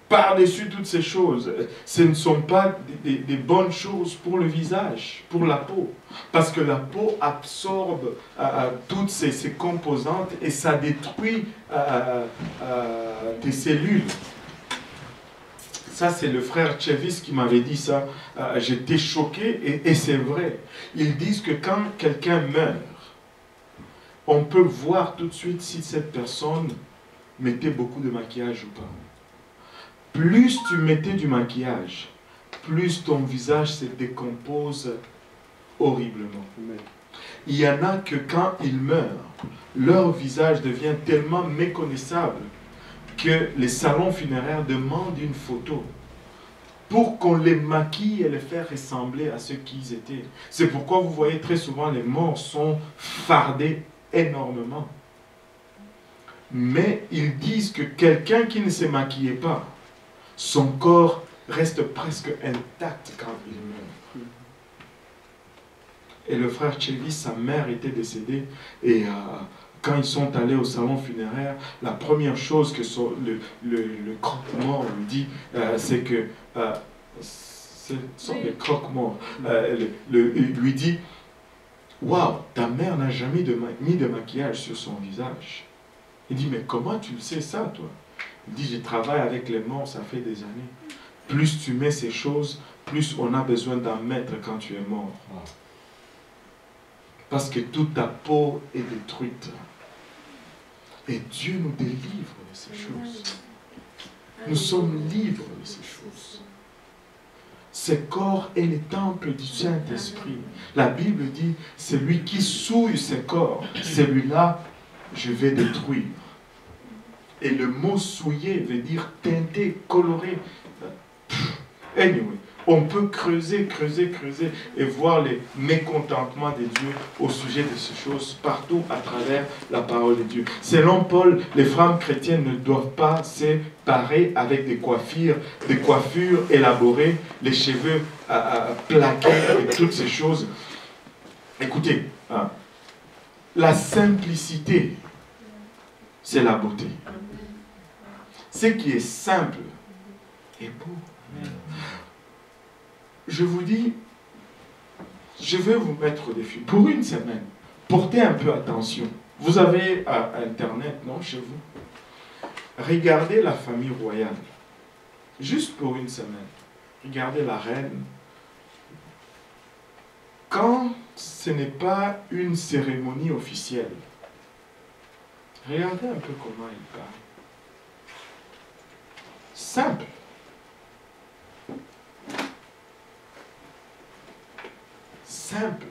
Par-dessus toutes ces choses, ce ne sont pas des bonnes choses pour le visage, pour la peau. Parce que la peau absorbe toutes ces composantes et ça détruit tes cellules. Ça, c'est le frère Chevis qui m'avait dit ça. J'étais choqué et c'est vrai. Ils disent que quand quelqu'un meurt, on peut voir tout de suite si cette personne mettait beaucoup de maquillage ou pas. Plus tu mettais du maquillage, plus ton visage se décompose horriblement. Il y en a que quand ils meurent, leur visage devient tellement méconnaissable que les salons funéraires demandent une photo pour qu'on les maquille et les faire ressembler à ce qu'ils étaient. C'est pourquoi vous voyez très souvent les morts sont fardés énormément. Mais ils disent que quelqu'un qui ne se maquillait pas, son corps reste presque intact quand il meurt. Et le frère Chevi, sa mère était décédée, et quand ils sont allés au salon funéraire, la première chose que le croque-mort lui dit, c'est que ce sont des croque-morts. Il lui dit, waouh, ta mère n'a jamais mis de maquillage sur son visage. Il dit, mais comment tu le sais ça, toi? Il dit, je travaille avec les morts, ça fait des années. Plus tu mets ces choses, plus on a besoin d'en mettre quand tu es mort. Parce que toute ta peau est détruite. Et Dieu nous délivre de ces choses. Nous sommes libres de ces choses. Ce corps est le temple du Saint-Esprit. La Bible dit, celui qui souille ce corps, celui-là, je vais détruire. Et le mot souiller veut dire teinter, colorer. Anyway, on peut creuser et voir les mécontentements de Dieu au sujet de ces choses partout à travers la parole de Dieu. Selon Paul, les femmes chrétiennes ne doivent pas se parer avec des coiffures élaborées, les cheveux plaqués et toutes ces choses. Écoutez, la simplicité, c'est la beauté. Ce qui est simple est beau. Je vous dis, je vais vous mettre au défi. Pour une semaine, portez un peu attention. Vous avez Internet, non, chez vous? Regardez la famille royale. Juste pour une semaine. Regardez la reine. Quand ce n'est pas une cérémonie officielle, regardez un peu comment il parle. Simple. Simple.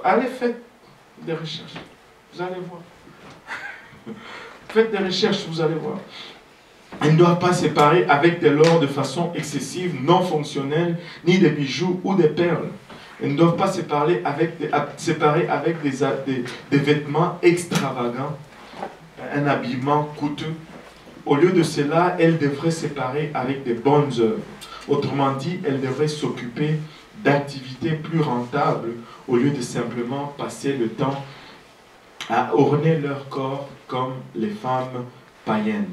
Allez, faites des recherches. Vous allez voir. Faites des recherches, vous allez voir. Elles ne doivent pas séparer avec de l'or de façon excessive, non fonctionnelle, ni des bijoux ou des perles. Elles ne doivent pas séparer avec des vêtements extravagants, un habillement coûteux. Au lieu de cela, elles devraient séparer avec des bonnes œuvres. Autrement dit, elles devraient s'occuper d'activités plus rentables au lieu de simplement passer le temps à orner leur corps comme les femmes païennes.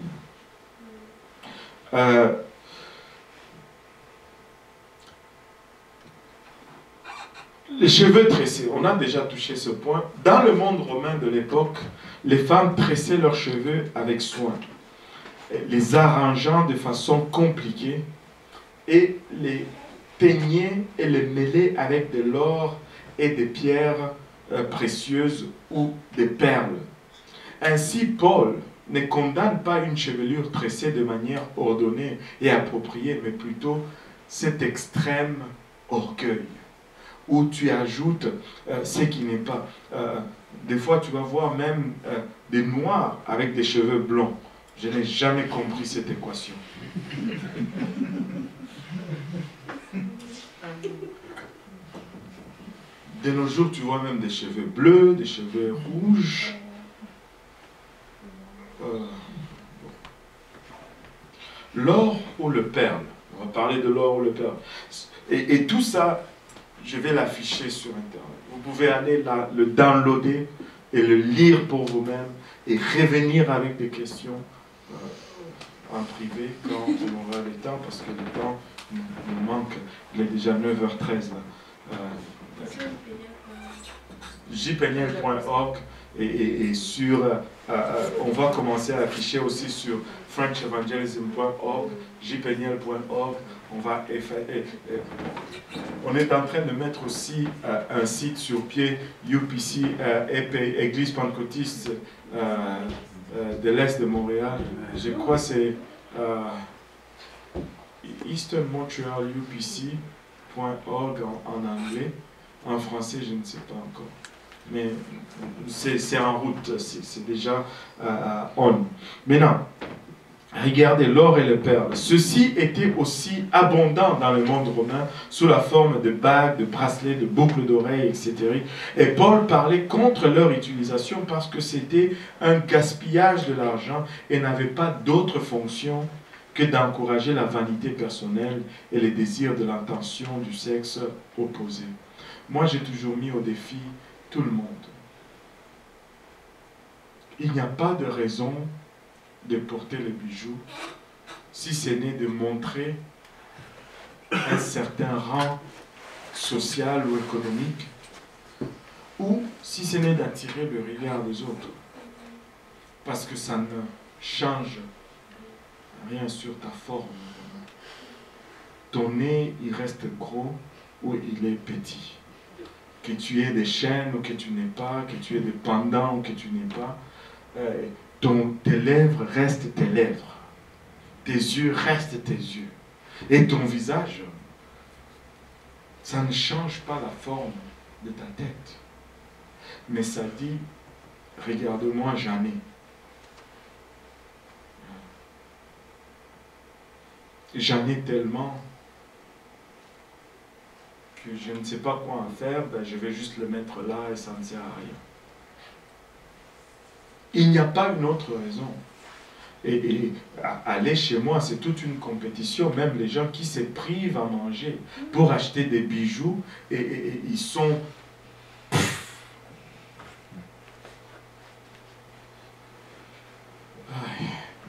Les cheveux tressés, on a déjà touché ce point. Dans le monde romain de l'époque, les femmes tressaient leurs cheveux avec soin, les arrangeant de façon compliquée et les peignaient et les mêlaient avec de l'or et des pierres précieuses ou des perles. Ainsi, Paul ne condamne pas une chevelure tressée de manière ordonnée et appropriée, mais plutôt cet extrême orgueil, où tu ajoutes ce qui n'est pas. Des fois, tu vas voir même des noirs avec des cheveux blonds. Je n'ai jamais compris cette équation. De nos jours, tu vois même des cheveux bleus, des cheveux rouges. L'or ou le perle. On va parler de l'or ou le perle. Et tout ça, je vais l'afficher sur Internet. Vous pouvez aller le downloader et le lire pour vous-même et revenir avec des questions en privé quand on aura le temps, parce que le temps nous manque. Il est déjà 9h13 là. jpeniel.org et sur, on va commencer à afficher aussi sur frenchevangelism.org, jpeniel.org. On est en train de mettre aussi un site sur pied, UPC, Église pentecôtiste de l'Est de Montréal. Je crois que c'est Eastern Montreal UPC.org en anglais. En français, je ne sais pas encore. Mais c'est en route, c'est déjà on. Maintenant, Regardez l'or et les perles. Ceci était aussi abondant dans le monde romain sous la forme de bagues, de bracelets, de boucles d'oreilles, etc. Et Paul parlait contre leur utilisation parce que c'était un gaspillage de l'argent et n'avait pas d'autre fonction que d'encourager la vanité personnelle et les désirs de l'intention du sexe opposé. Moi, j'ai toujours mis au défi tout le monde. Il n'y a pas de raison de porter les bijoux si ce n'est de montrer un certain rang social ou économique, ou si ce n'est d'attirer le regard des autres, parce que ça ne change rien sur ta forme. Ton nez, il reste gros ou il est petit. Que tu aies des chaînes ou que tu n'aies pas, que tu aies des pendants ou que tu n'aies pas, tes lèvres restent tes lèvres. Tes yeux restent tes yeux. Et ton visage, ça ne change pas la forme de ta tête. Mais ça dit, regarde-moi, j'en ai. J'en ai tellement que je ne sais pas quoi en faire, ben je vais juste le mettre là et ça ne sert à rien. Il n'y a pas une autre raison. Et aller chez moi, c'est toute une compétition. Même les gens qui se privent à manger pour acheter des bijoux, et ils sont...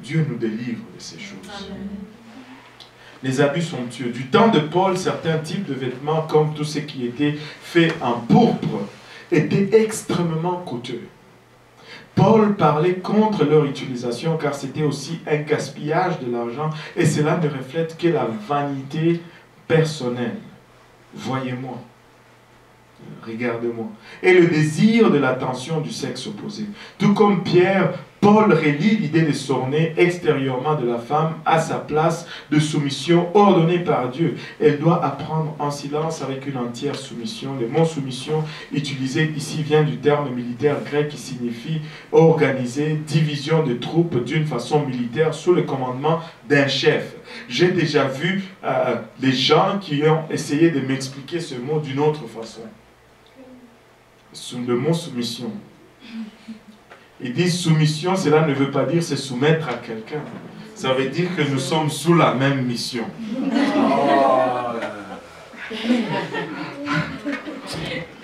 Dieu nous délivre de ces choses. Amen. Les abus somptueux. Du temps de Paul, certains types de vêtements, comme tout ce qui était fait en pourpre, étaient extrêmement coûteux. Paul parlait contre leur utilisation car c'était aussi un gaspillage de l'argent et cela ne reflète que la vanité personnelle. Voyez-moi, regardez-moi. Et le désir de l'attention du sexe opposé. Tout comme Pierre, Paul relie l'idée de s'orner extérieurement de la femme à sa place de soumission ordonnée par Dieu. Elle doit apprendre en silence avec une entière soumission. Le mot soumission utilisé ici vient du terme militaire grec qui signifie organiser, division de troupes d'une façon militaire sous le commandement d'un chef. J'ai déjà vu des gens qui ont essayé de m'expliquer ce mot d'une autre façon. Le mot soumission. Ils disent soumission, cela ne veut pas dire se soumettre à quelqu'un. Ça veut dire que nous sommes sous la même mission.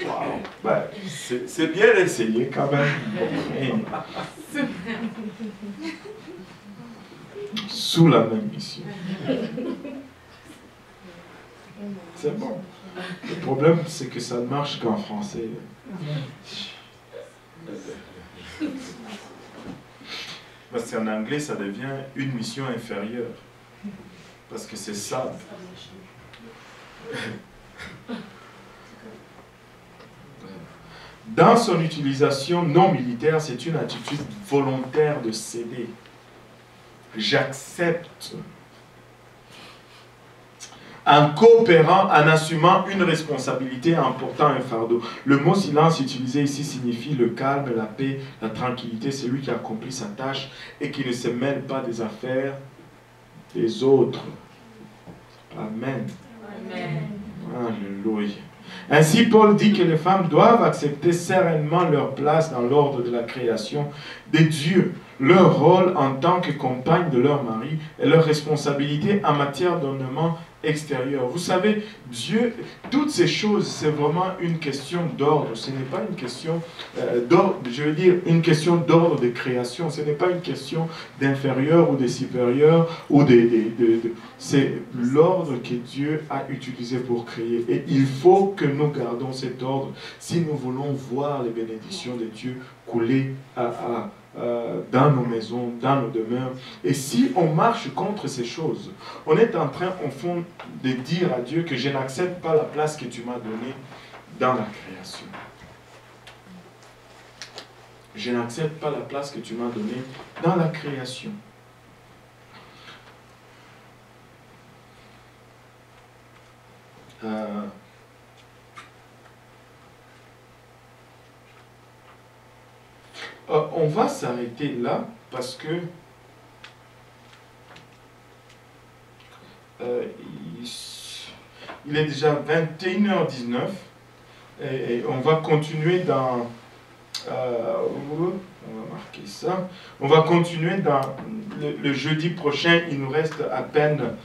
Wow. Ben, c'est bien d'essayer quand même. Sous la même mission. C'est bon. Le problème, c'est que ça ne marche qu'en français. Parce qu'en anglais, ça devient une mission inférieure. Parce que c'est ça. Dans son utilisation non militaire, c'est une attitude volontaire de céder. J'accepte. En coopérant, en assumant une responsabilité, en portant un fardeau. Le mot silence utilisé ici signifie le calme, la paix, la tranquillité. C'est lui qui accomplit sa tâche et qui ne se mêle pas des affaires des autres. Amen. Amen. Alléluia. Ainsi, Paul dit que les femmes doivent accepter sereinement leur place dans l'ordre de la création de Dieu, leur rôle en tant que compagne de leur mari et leur responsabilité en matière d'ornement extérieur. Vous savez, Dieu, toutes ces choses, c'est vraiment une question d'ordre. Ce n'est pas une question d'ordre, je veux dire, une question d'ordre de création. Ce n'est pas une question d'inférieur ou de supérieur, ou c'est l'ordre que Dieu a utilisé pour créer. Et il faut que nous gardons cet ordre si nous voulons voir les bénédictions de Dieu couler dans nos maisons, dans nos demeures. Et si on marche contre ces choses, on est en train, au fond, de dire à Dieu que je n'accepte pas la place que tu m'as donnée dans la création. Je n'accepte pas la place que tu m'as donnée dans la création. On va s'arrêter là parce que Il est déjà 21h19 et on va continuer dans... on va marquer ça. On va continuer dans le jeudi prochain. Il nous reste à peine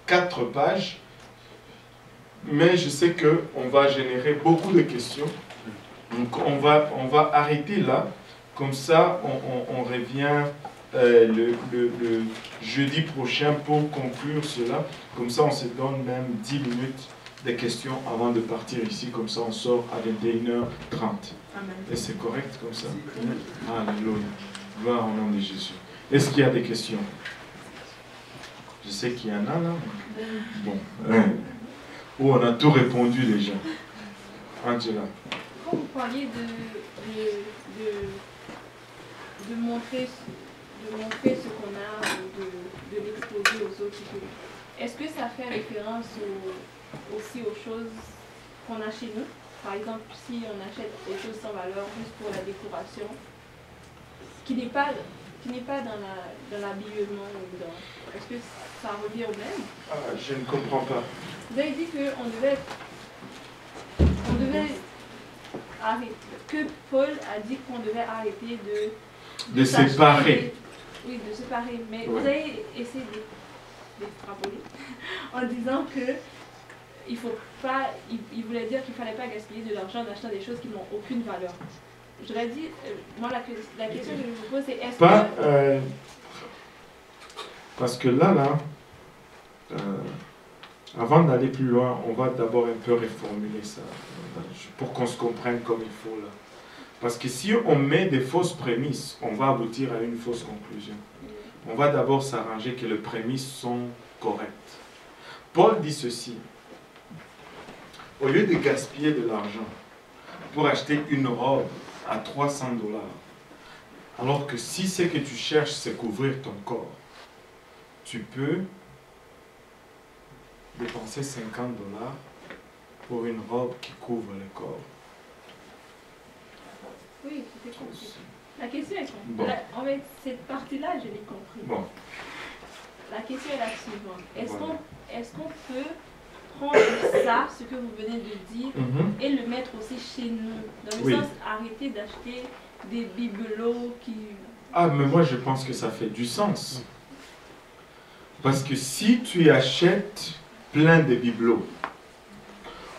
4 pages. Mais je sais qu'on va générer beaucoup de questions. Donc on va arrêter là. Comme ça, on revient le jeudi prochain pour conclure cela. Comme ça, on se donne même 10 minutes de questions avant de partir ici. Comme ça, on sort à 21h30. Amen. Et c'est correct comme ça? Alléluia. Gloire au nom de Jésus. Est-ce qu'il y a des questions? Je sais qu'il y en a là. Bon. Oh, on a tout répondu déjà. Angela. Quand vous parliez de montrer ce qu'on a, de l'exposer aux autres, est-ce que ça fait référence aussi aux choses qu'on a chez nous? Par exemple, si on achète des choses sans valeur juste pour la décoration, qui n'est pas dans l'habillement ou dans... Est-ce que ça revient au même? Je ne comprends pas. Vous avez dit qu'on devait arrêter, que Paul a dit qu'on devait arrêter de séparer. Oui, de séparer. Mais Ouais. vous avez essayé d'extrapoler en disant que il faut pas, il voulait dire qu'il ne fallait pas gaspiller de l'argent en achetant des choses qui n'ont aucune valeur. Je l'ai dit, moi la question que je vous pose c'est est-ce que... parce que là, avant d'aller plus loin, on va d'abord un peu reformuler ça, pour qu'on se comprenne comme il faut là. Parce que si on met des fausses prémices, on va aboutir à une fausse conclusion. On va d'abord s'arranger que les prémices sont correctes. Paul dit ceci: au lieu de gaspiller de l'argent pour acheter une robe à 300 $, alors que si ce que tu cherches c'est couvrir ton corps, tu peux dépenser 50 $ pour une robe qui couvre le corps. Oui, c'était compris. La question est comprise. Bon. En fait, cette partie-là, je l'ai compris. Bon. La question est la suivante. Voilà. Est-ce qu'on peut prendre ça, ce que vous venez de dire, et le mettre aussi chez nous? Dans le Oui. sens, arrêter d'acheter des bibelots qui... Ah, mais moi je pense que ça fait du sens. Parce que si tu achètes plein de bibelots,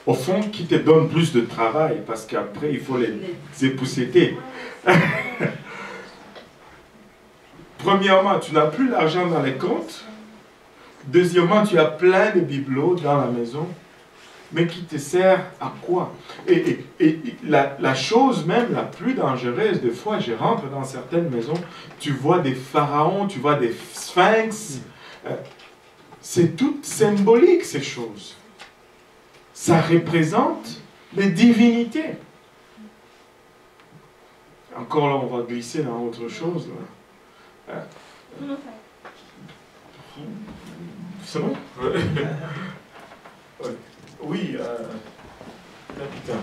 au fond, qui te donne plus de travail, parce qu'après, il faut les épousseter. Premièrement, tu n'as plus l'argent dans les comptes. Deuxièmement, tu as plein de bibelots dans la maison, mais qui te sert à quoi? Et la chose même la plus dangereuse, des fois, je rentre dans certaines maisons, tu vois des pharaons, tu vois des sphinx. C'est tout symbolique, ces choses. Ça représente les divinités. Encore là, on va glisser dans autre chose. Là. Non, ça. C'est bon? Oui, putain.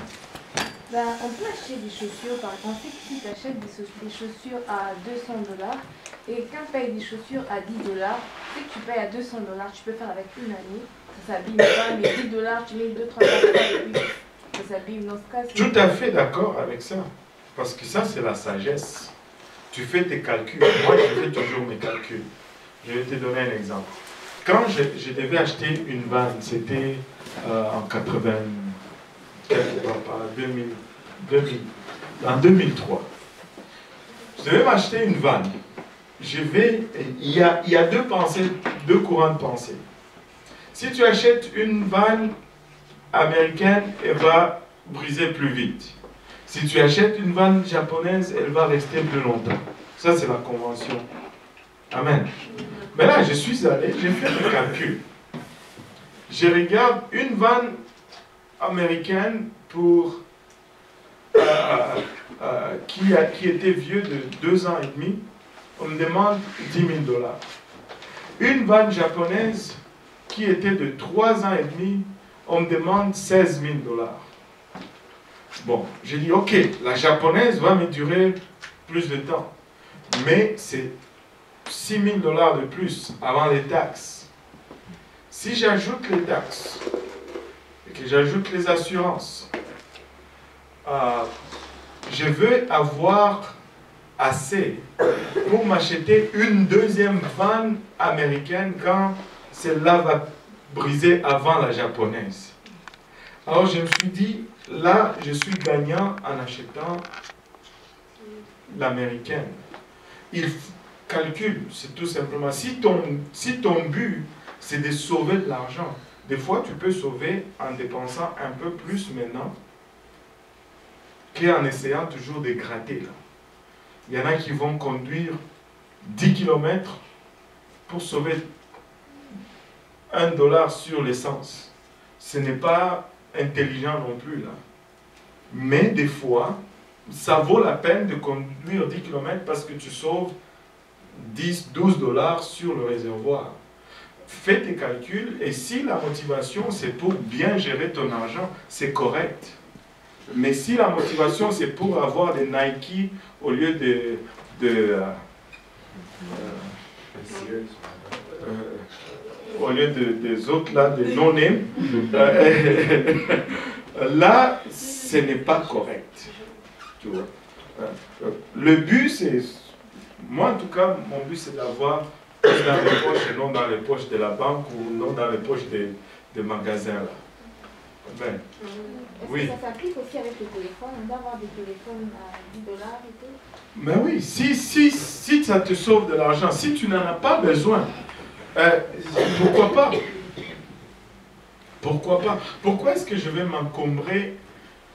Ben, on peut acheter des chaussures, par exemple, si tu achètes des chaussures à 200 $, et quand tu payes des chaussures à 10 $, si tu payes à 200 $, tu peux faire avec une année, ça s'abîme pas, mais 10 $, tu mets 2, 3 fois, et puis ça s'abîme. Dans ce cas, Tout à fait d'accord avec ça. Parce que ça, c'est la sagesse. Tu fais tes calculs. Moi, je fais toujours mes calculs. Je vais te donner un exemple. Quand je devais acheter une vanne, c'était en 80, en 2003. Je devais m'acheter une vanne. Il y a deux pensées, deux courants de pensée. Si tu achètes une vanne américaine, elle va briser plus vite. Si tu achètes une vanne japonaise, elle va rester plus longtemps. Ça, c'est la convention. Amen. Mais là, je suis allé, j'ai fait le calcul. Je regarde une vanne américaine pour qui était vieux de 2 ans et demi. On me demande 10 000 $. Une vanne japonaise qui était de 3 ans et demi, on me demande 16 000 $. Bon, j'ai dit, ok, la japonaise va me durer plus de temps. Mais c'est 6 000 $ de plus avant les taxes. Si j'ajoute les taxes et que j'ajoute les assurances, je veux avoir assez pour m'acheter une deuxième van américaine quand celle-là va briser avant la japonaise. Alors je me suis dit, là je suis gagnant en achetant l'américaine. Il calcule, c'est tout simplement, si ton but c'est de sauver de l'argent, des fois tu peux sauver en dépensant un peu plus maintenant qu'en essayant toujours de gratter là. Il y en a qui vont conduire 10 km pour sauver 1 $ sur l'essence. Ce n'est pas intelligent non plus là. Mais des fois, ça vaut la peine de conduire 10 km parce que tu sauves 10, 12 $ sur le réservoir. Fais tes calculs et si la motivation c'est pour bien gérer ton argent, c'est correct. Mais si la motivation c'est pour avoir des Nike au lieu des autres là, des non-name, là, ce n'est pas correct. Tu vois. Le but, c'est, moi en tout cas, mon but c'est d'avoir plus dans les poches et non dans les poches de la banque ou non dans les poches des magasins là. Ben, Est-ce oui. que ça s'applique aussi avec le téléphone? On doit avoir des téléphones à 10 $ et tout? Mais oui, si ça te sauve de l'argent, si tu n'en as pas besoin, pourquoi pas? Pourquoi pas? Pourquoi est-ce que je vais m'encombrer?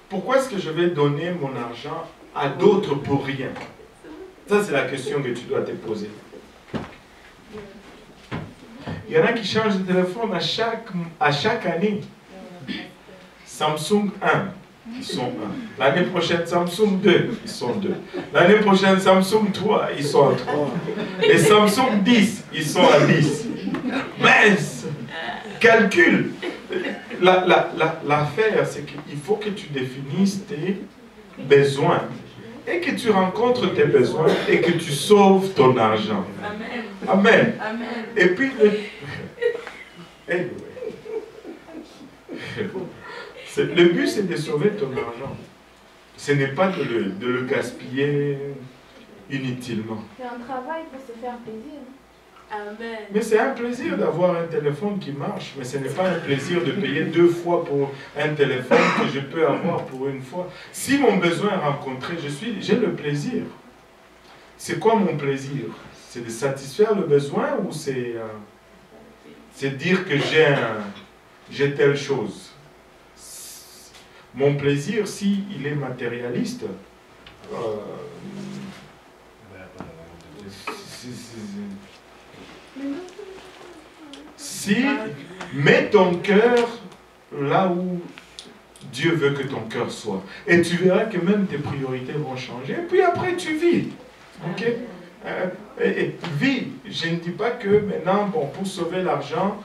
Pourquoi est-ce que je vais donner mon argent à d'autres pour rien? Ça, c'est la question que tu dois te poser. Il y en a qui changent de téléphone à chaque année. Samsung 1, ils sont 1. L'année prochaine, Samsung 2, ils sont 2. L'année prochaine, Samsung 3, ils sont à 3. Et Samsung 10, ils sont à 10. Mince! Calcul! L'affaire, c'est qu'il faut que tu définisses tes besoins et que tu rencontres tes besoins et que tu sauves ton argent. Amen. Amen. Amen. Et puis, le but, c'est de sauver ton argent. Ce n'est pas de le gaspiller inutilement. C'est un travail pour se faire plaisir. Amen. Mais c'est un plaisir d'avoir un téléphone qui marche, mais ce n'est pas un plaisir de payer 2 fois pour un téléphone que je peux avoir pour une fois. Si mon besoin est rencontré, j'ai le plaisir. C'est quoi mon plaisir? C'est de satisfaire le besoin ou c'est dire que j'ai telle chose? Mon plaisir, s'il est matérialiste, si mets ton cœur là où Dieu veut que ton cœur soit, et tu verras que même tes priorités vont changer, et puis après tu vis. Ok? Et vis. Je ne dis pas que maintenant, bon, pour sauver l'argent,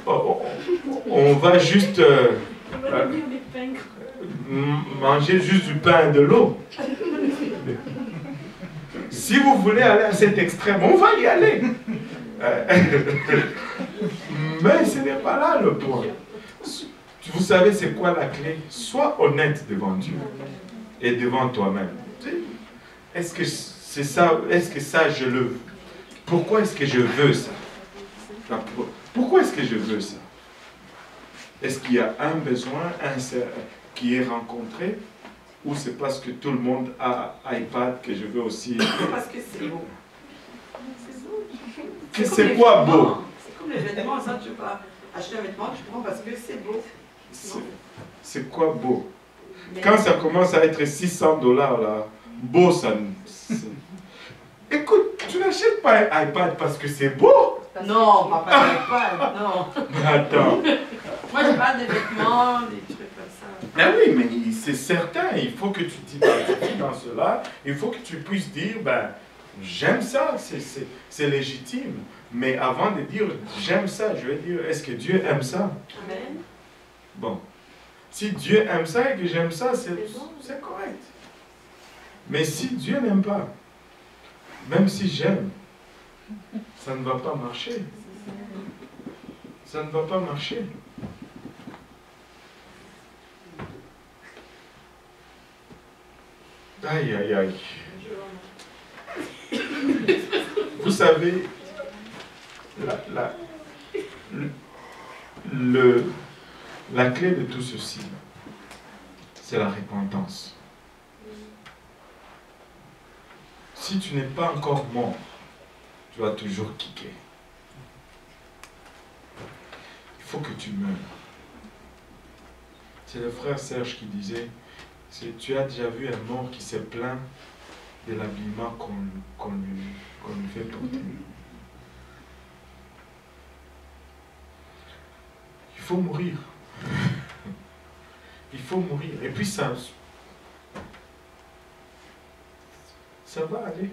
on va juste manger juste du pain et de l'eau. Si vous voulez aller à cet extrême, on va y aller. Mais ce n'est pas là le point. Vous savez c'est quoi la clé? Sois honnête devant Dieu et devant toi-même. Est-ce que c'est ça? Est-ce que ça je le veux? Pourquoi est-ce que je veux ça? Pourquoi est-ce que je veux ça? Est-ce qu'il y a un besoin qui est rencontré? Ou c'est parce que tout le monde a iPad que je veux aussi... Parce que c'est beau. C'est quoi beau? C'est comme les vêtements, ça tu vas acheter un vêtement, tu prends parce que c'est beau. C'est quoi beau? Mais Quand ça commence à être 600 $ là, beau ça... Écoute, tu n'achètes pas un iPad parce que c'est beau? non, papa, pas, non. Attends. Moi je parle des vêtements, des trucs comme ça. Ben oui, mais c'est certain, il faut que tu t'identifies dans cela, il faut que tu puisses dire, ben, j'aime ça, c'est légitime. Mais avant de dire, j'aime ça, je vais dire, est-ce que Dieu aime ça? Amen. Bon, si Dieu aime ça et que j'aime ça, c'est correct. Mais si Dieu n'aime pas, même si j'aime, Ça ne va pas marcher. Ça ne va pas marcher. Aïe, aïe, aïe. Vous savez, la clé de tout ceci, c'est la repentance. Si tu n'es pas encore mort, tu vas toujours kicker. Il faut que tu meurs. C'est le frère Serge qui disait, tu as déjà vu un mort qui s'est plaint de l'habillement qu'on lui fait porter. Il faut mourir. Il faut mourir. Et puis ça va aller.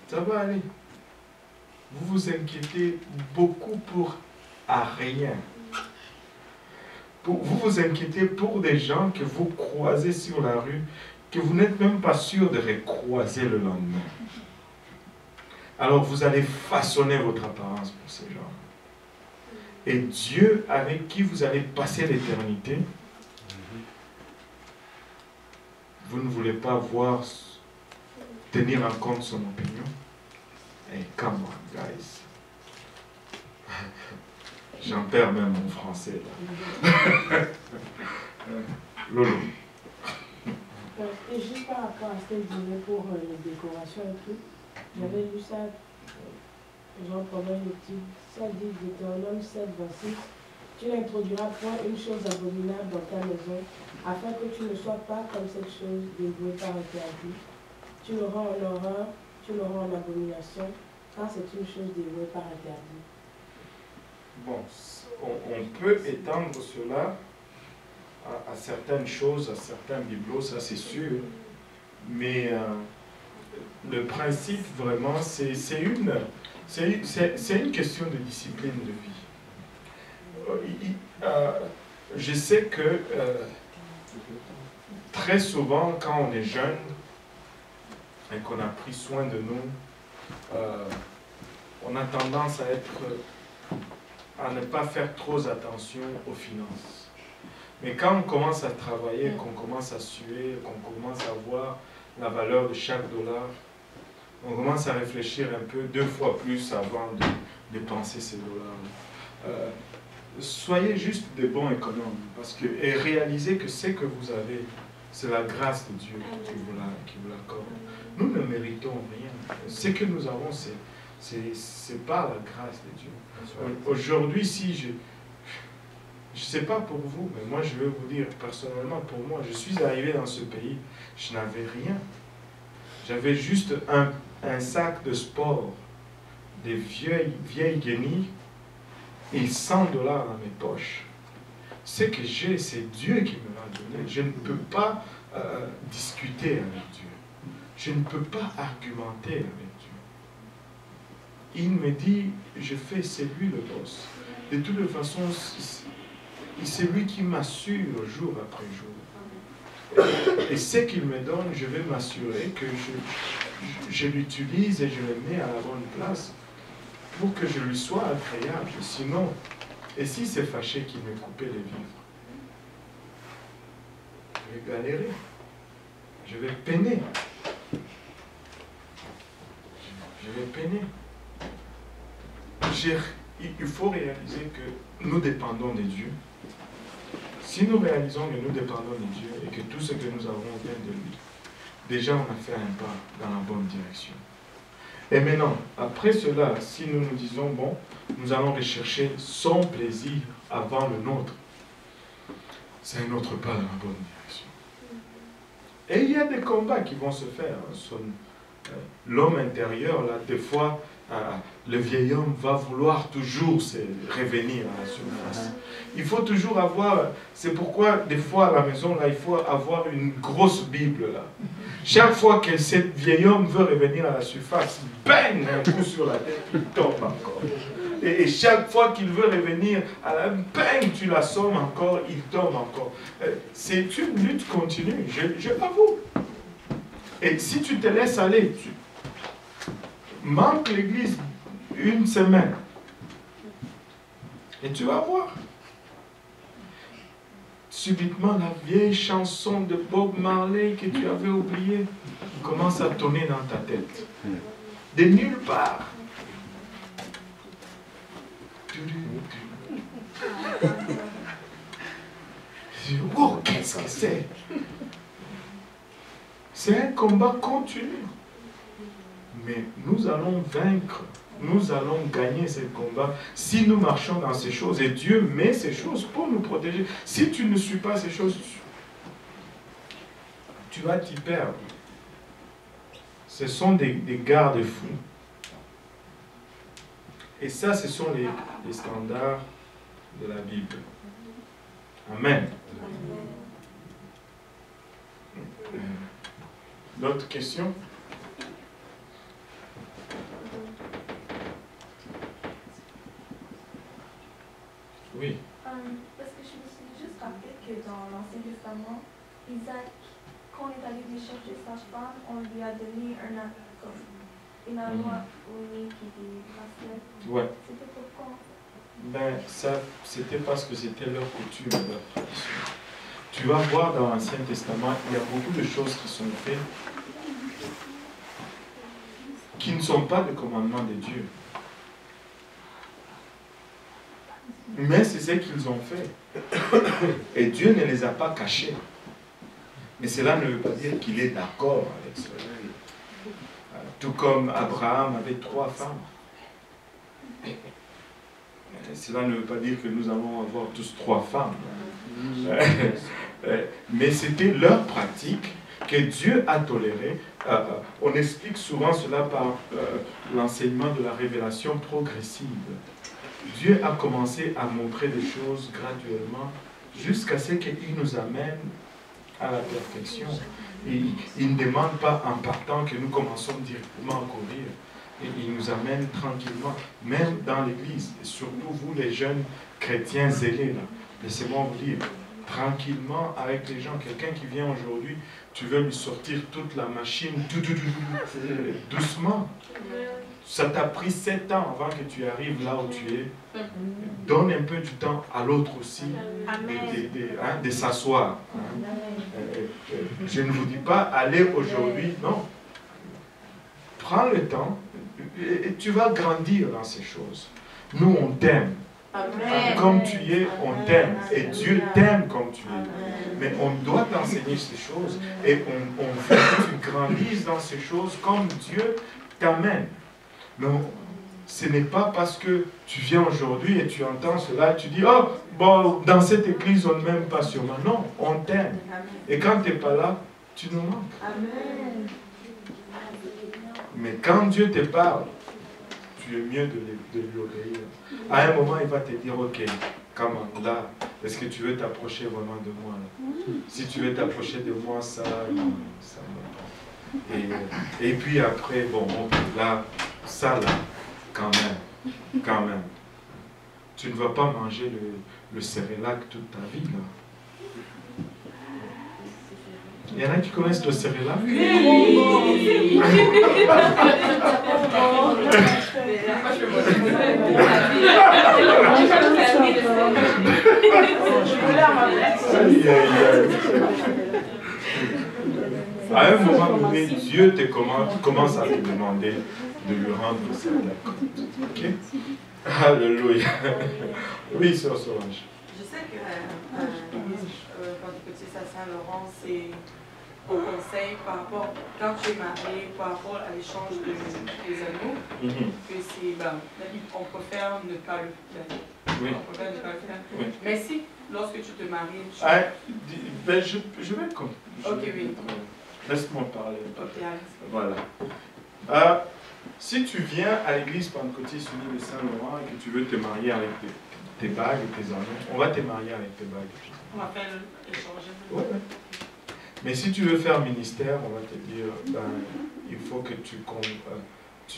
Ça va aller. Vous vous inquiétez beaucoup pour rien. Vous vous inquiétez pour des gens que vous croisez sur la rue, que vous n'êtes même pas sûr de recroiser le lendemain. Alors vous allez façonner votre apparence pour ces gens. Et Dieu avec qui vous allez passer l'éternité, vous ne voulez pas voir tenir en compte son opinion. Hey, come on, guys. J'en perds même mon français. Lolo. Et juste par rapport à ce qu'elle disait pour les décorations et tout, j'avais lu ça, genre pendant l'étude, ça dit Deutéronome 7, 26, tu n'introduiras point une chose abominable dans ta maison, afin que tu ne sois pas comme cette chose dévouée par interdit. Tu l'auras en horreur, tu l'auras en abomination, car c'est une chose dévouée par interdit. Bon, on peut étendre cela à certaines choses, à certains bibelots, ça c'est sûr. Mais le principe vraiment, c'est une question de discipline de vie. Je sais que très souvent, quand on est jeune et qu'on a pris soin de nous, on a tendance à ne pas faire trop attention aux finances. Mais quand on commence à travailler, qu'on commence à suer, qu'on commence à voir la valeur de chaque dollar, on commence à réfléchir un peu 2 fois plus avant de dépenser ces dollars. Soyez juste des bons économes et réalisez que ce que vous avez, c'est la grâce de Dieu qui vous l'accorde. Nous ne méritons rien. Ce que nous avons, c'est par la grâce de Dieu. Aujourd'hui, si je ne sais pas pour vous, mais moi je vais vous dire personnellement, pour moi, je suis arrivé dans ce pays, je n'avais rien. J'avais juste un sac de sport, des vieilles guenilles et 100 dollars dans mes poches. Ce que j'ai, c'est Dieu qui me l'a donné. Je ne peux pas discuter avec Dieu. Je ne peux pas argumenter avec Dieu. Il me dit, je fais, c'est lui le boss. De toute façon, c'est lui qui m'assure jour après jour. Et ce qu'il me donne, je vais m'assurer que je l'utilise et je le mets à la bonne place pour que je lui sois agréable. Sinon, et si c'est fâché qu'il m'ait coupé les vivres, je vais galérer. Je vais peiner. Je vais peiner. Il faut réaliser que nous dépendons de Dieu. Si nous réalisons que nous dépendons de Dieu et que tout ce que nous avons vient de lui, déjà on a fait un pas dans la bonne direction. Et maintenant, après cela, si nous nous disons, bon, nous allons rechercher son plaisir avant le nôtre, c'est un autre pas dans la bonne direction. Et il y a des combats qui vont se faire. L'homme intérieur, là, des fois, le vieil homme va vouloir toujours revenir à la surface. Il faut toujours avoir, c'est pourquoi des fois à la maison, là, il faut avoir une grosse Bible. Là. Chaque fois que ce vieil homme veut revenir à la surface, bang, un coup sur la tête, il tombe encore. Et chaque fois qu'il veut revenir à la bang, tu l'assommes encore, il tombe encore. C'est une lutte continue, je l'avoue. Et si tu te laisses aller, tu manques l'église une semaine. Et tu vas voir. Subitement, la vieille chanson de Bob Marley que tu avais oubliée commence à tonner dans ta tête. De nulle part. Oh, qu'est-ce que c'est? C'est un combat continu. Mais nous allons vaincre. Nous allons gagner ce combat si nous marchons dans ces choses. Et Dieu met ces choses pour nous protéger. Si tu ne suis pas ces choses, tu vas t'y perdre. Ce sont des garde-fous. Et ça, ce sont les standards de la Bible. Amen. D'autres questions? Oui. Parce que je me suis juste rappelé que dans l'Ancien Testament, Isaac, quand il est allé chercher sa femme, on lui a donné une armoire qui dit bracelet. Ouais. C'était pourquoi? Ben, ça, c'était parce que c'était leur coutume, leur tradition. Tu vas voir dans l'Ancien Testament, il y a beaucoup de choses qui sont faites qui ne sont pas des commandements de Dieu. Mais c'est ce qu'ils ont fait. Et Dieu ne les a pas cachés. Mais cela ne veut pas dire qu'il est d'accord avec cela. Tout comme Abraham avait 3 femmes. Cela ne veut pas dire que nous allons avoir tous 3 femmes. Mais c'était leur pratique que Dieu a tolérée. On explique souvent cela par l'enseignement de la révélation progressive. Dieu a commencé à montrer des choses graduellement jusqu'à ce qu'il nous amène à la perfection. Il ne demande pas en partant que nous commençons directement à courir. Et il nous amène tranquillement, même dans l'église. Et surtout vous les jeunes chrétiens zélés, laissez-moi vous dire, tranquillement avec les gens. Quelqu'un qui vient aujourd'hui, tu veux lui sortir toute la machine, doucement. Ça t'a pris 7 ans avant que tu arrives là où tu es. Donne un peu du temps à l'autre aussi de s'asseoir. Je ne vous dis pas, allez aujourd'hui, non. Prends le temps et tu vas grandir dans ces choses. Nous, on t'aime. Comme tu es, on t'aime. Et Dieu t'aime comme tu es. Mais on doit t'enseigner ces choses. Et on veut que tu grandisses dans ces choses comme Dieu t'amène. Mais ce n'est pas parce que tu viens aujourd'hui et tu entends cela, tu dis, oh, bon, dans cette église, on ne m'aime pas sûrement. Non, on t'aime. Et quand tu n'es pas là, tu nous manques. Amen. Mais quand Dieu te parle, tu es mieux de lui obéir. À un moment, il va te dire, ok, comment là, est-ce que tu veux t'approcher vraiment de moi là? Si tu veux t'approcher de moi, ça me prend. Et puis après, bon, là, ça là, quand même. Tu ne vas pas manger le cérélac toute ta vie là. Il y en a qui connaissent le cérélac? Oui. À un moment donné, Dieu commence à te demander de lui rendre le cérélac. Ok? Alléluia. Oui, Sœur Solange. Je sais que quand petit à Saint-Laurent, c'est au conseil par rapport, quand tu es marié, par rapport à l'échange des anneaux, que c'est, on préfère ne pas le faire. Oui. On préfère ne pas le faire. Oui. Mais si, lorsque tu te maries, je vais comme. Ok, oui. Laisse-moi parler. Ok, voilà. Si tu viens à l'église pentecôtiste unie de Saint-Laurent et que tu veux te marier avec tes bagues et tes anneaux, on va te marier avec tes bagues. On va faire échanger. Ouais. Mais si tu veux faire ministère, on va te dire, il faut que tu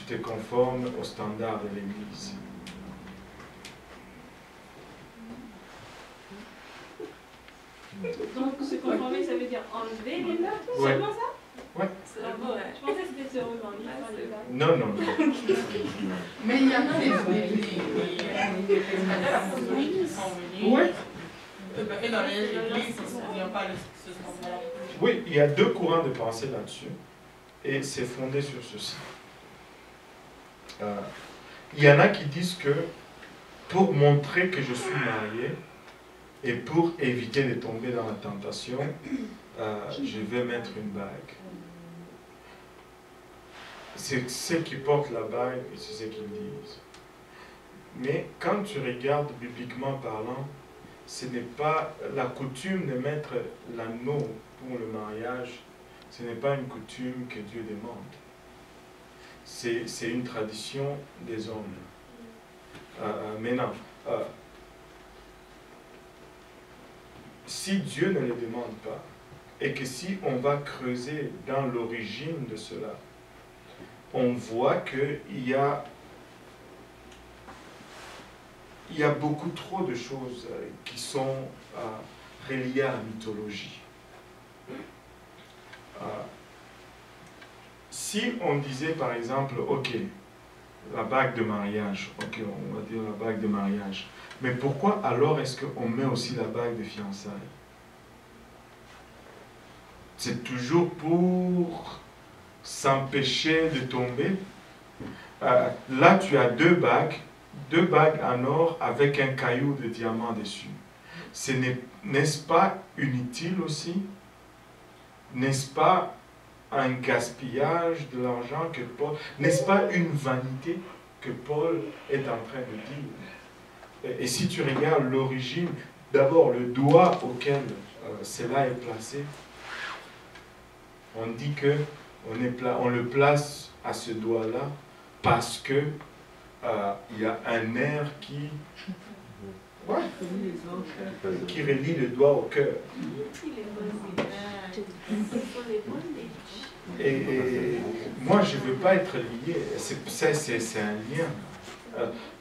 te conformes aux standards de l'église. Donc se conformer, ça veut dire enlever les mœurs, Ouais. seulement ça? Ouais. Je pensais que c'était sur eux, mais pas les gars. Non, non, non. Mais il y a des prédicateurs apostoliques qui sont venus. Oui. Et dans les églises, il n'y a pas ce sens-là. Oui, il y a deux courants de pensée là-dessus. Et c'est fondé sur ceci. Il y en a qui disent que pour montrer que je suis marié et pour éviter de tomber dans la tentation, je vais mettre une bague. C'est ceux qui portent la bague et c'est ce qu'ils disent. Mais quand tu regardes bibliquement parlant, ce n'est pas la coutume de mettre l'anneau pour le mariage, ce n'est pas une coutume que Dieu demande. C'est une tradition des hommes. Maintenant, si Dieu ne le demande pas, et que si on va creuser dans l'origine de cela, on voit qu'il y a beaucoup trop de choses qui sont reliées à la mythologie. Si on disait par exemple, ok, la bague de mariage, ok, on va dire la bague de mariage, mais pourquoi alors est-ce qu'on met aussi la bague de fiançailles? C'est toujours pour s'empêcher de tomber. Là, tu as deux bagues en or avec un caillou de diamant dessus. N'est-ce pas inutile aussi? N'est-ce pas un gaspillage de l'argent que Paul... N'est-ce pas une vanité que Paul est en train de dire? Et si tu regardes l'origine, d'abord le doigt auquel cela est placé, on dit que on le place à ce doigt-là parce que il y a un nerf qui relie le doigt au cœur. Et moi, je ne veux pas être lié. C'est un lien.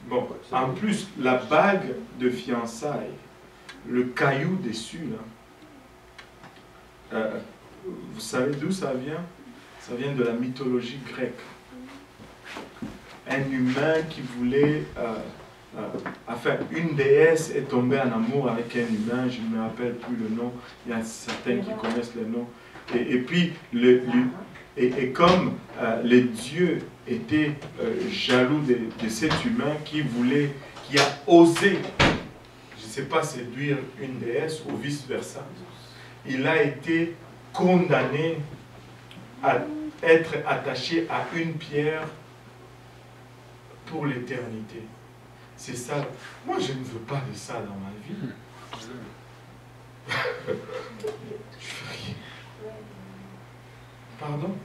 Bon, en plus, la bague de fiançailles, le caillou dessus, là, vous savez d'où ça vient? Ça vient de la mythologie grecque. Un humain qui voulait... enfin, une déesse est tombée en amour avec un humain, je ne me rappelle plus le nom, il y a certains qui connaissent le nom. Et puis, et comme les dieux étaient jaloux de cet humain qui a osé, je ne sais pas, séduire une déesse ou vice-versa, il a été condamné à être attaché à une pierre pour l'éternité. C'est ça. Moi, je ne veux pas de ça dans ma vie. Je fais rien. Pardon?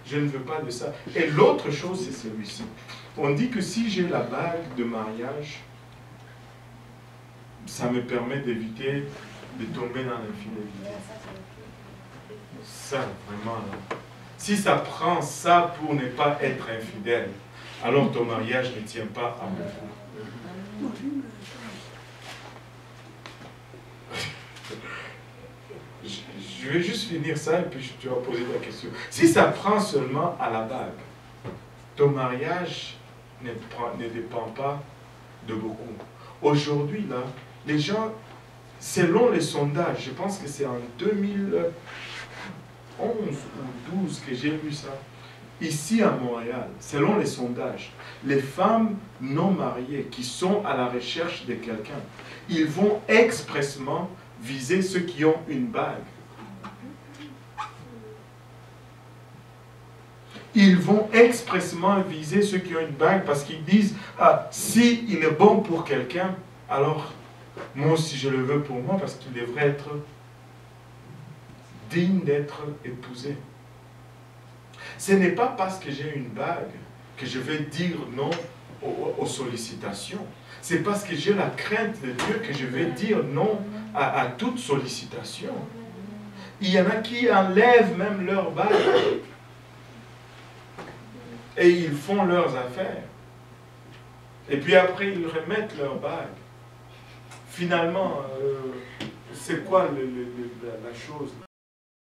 Je ne veux pas de ça. Et l'autre chose, c'est celui-ci. On dit que si j'ai la bague de mariage, ça me permet d'éviter de tomber dans l'infidélité. Ça, vraiment, là. Si ça prend ça pour ne pas être infidèle, alors ton mariage ne tient pas à beaucoup. Je vais juste finir ça et puis tu vas poser ta question. Si ça prend seulement à la bague, ton mariage ne dépend pas de beaucoup. Aujourd'hui, là, les gens, selon les sondages, je pense que c'est en 2011 ou 12 que j'ai vu ça, ici à Montréal, selon les sondages, les femmes non mariées qui sont à la recherche de quelqu'un, ils vont expressément viser ceux qui ont une bague. Ils vont expressément viser ceux qui ont une bague parce qu'ils disent, ah, si il est bon pour quelqu'un, alors moi aussi je le veux pour moi parce qu'il devrait être digne d'être épousé. Ce n'est pas parce que j'ai une bague que je vais dire non aux sollicitations. C'est parce que j'ai la crainte de Dieu que je vais dire non à toute sollicitation. Il y en a qui enlèvent même leur bague et ils font leurs affaires. Et puis après, ils remettent leur bague. Finalement, c'est quoi la chose?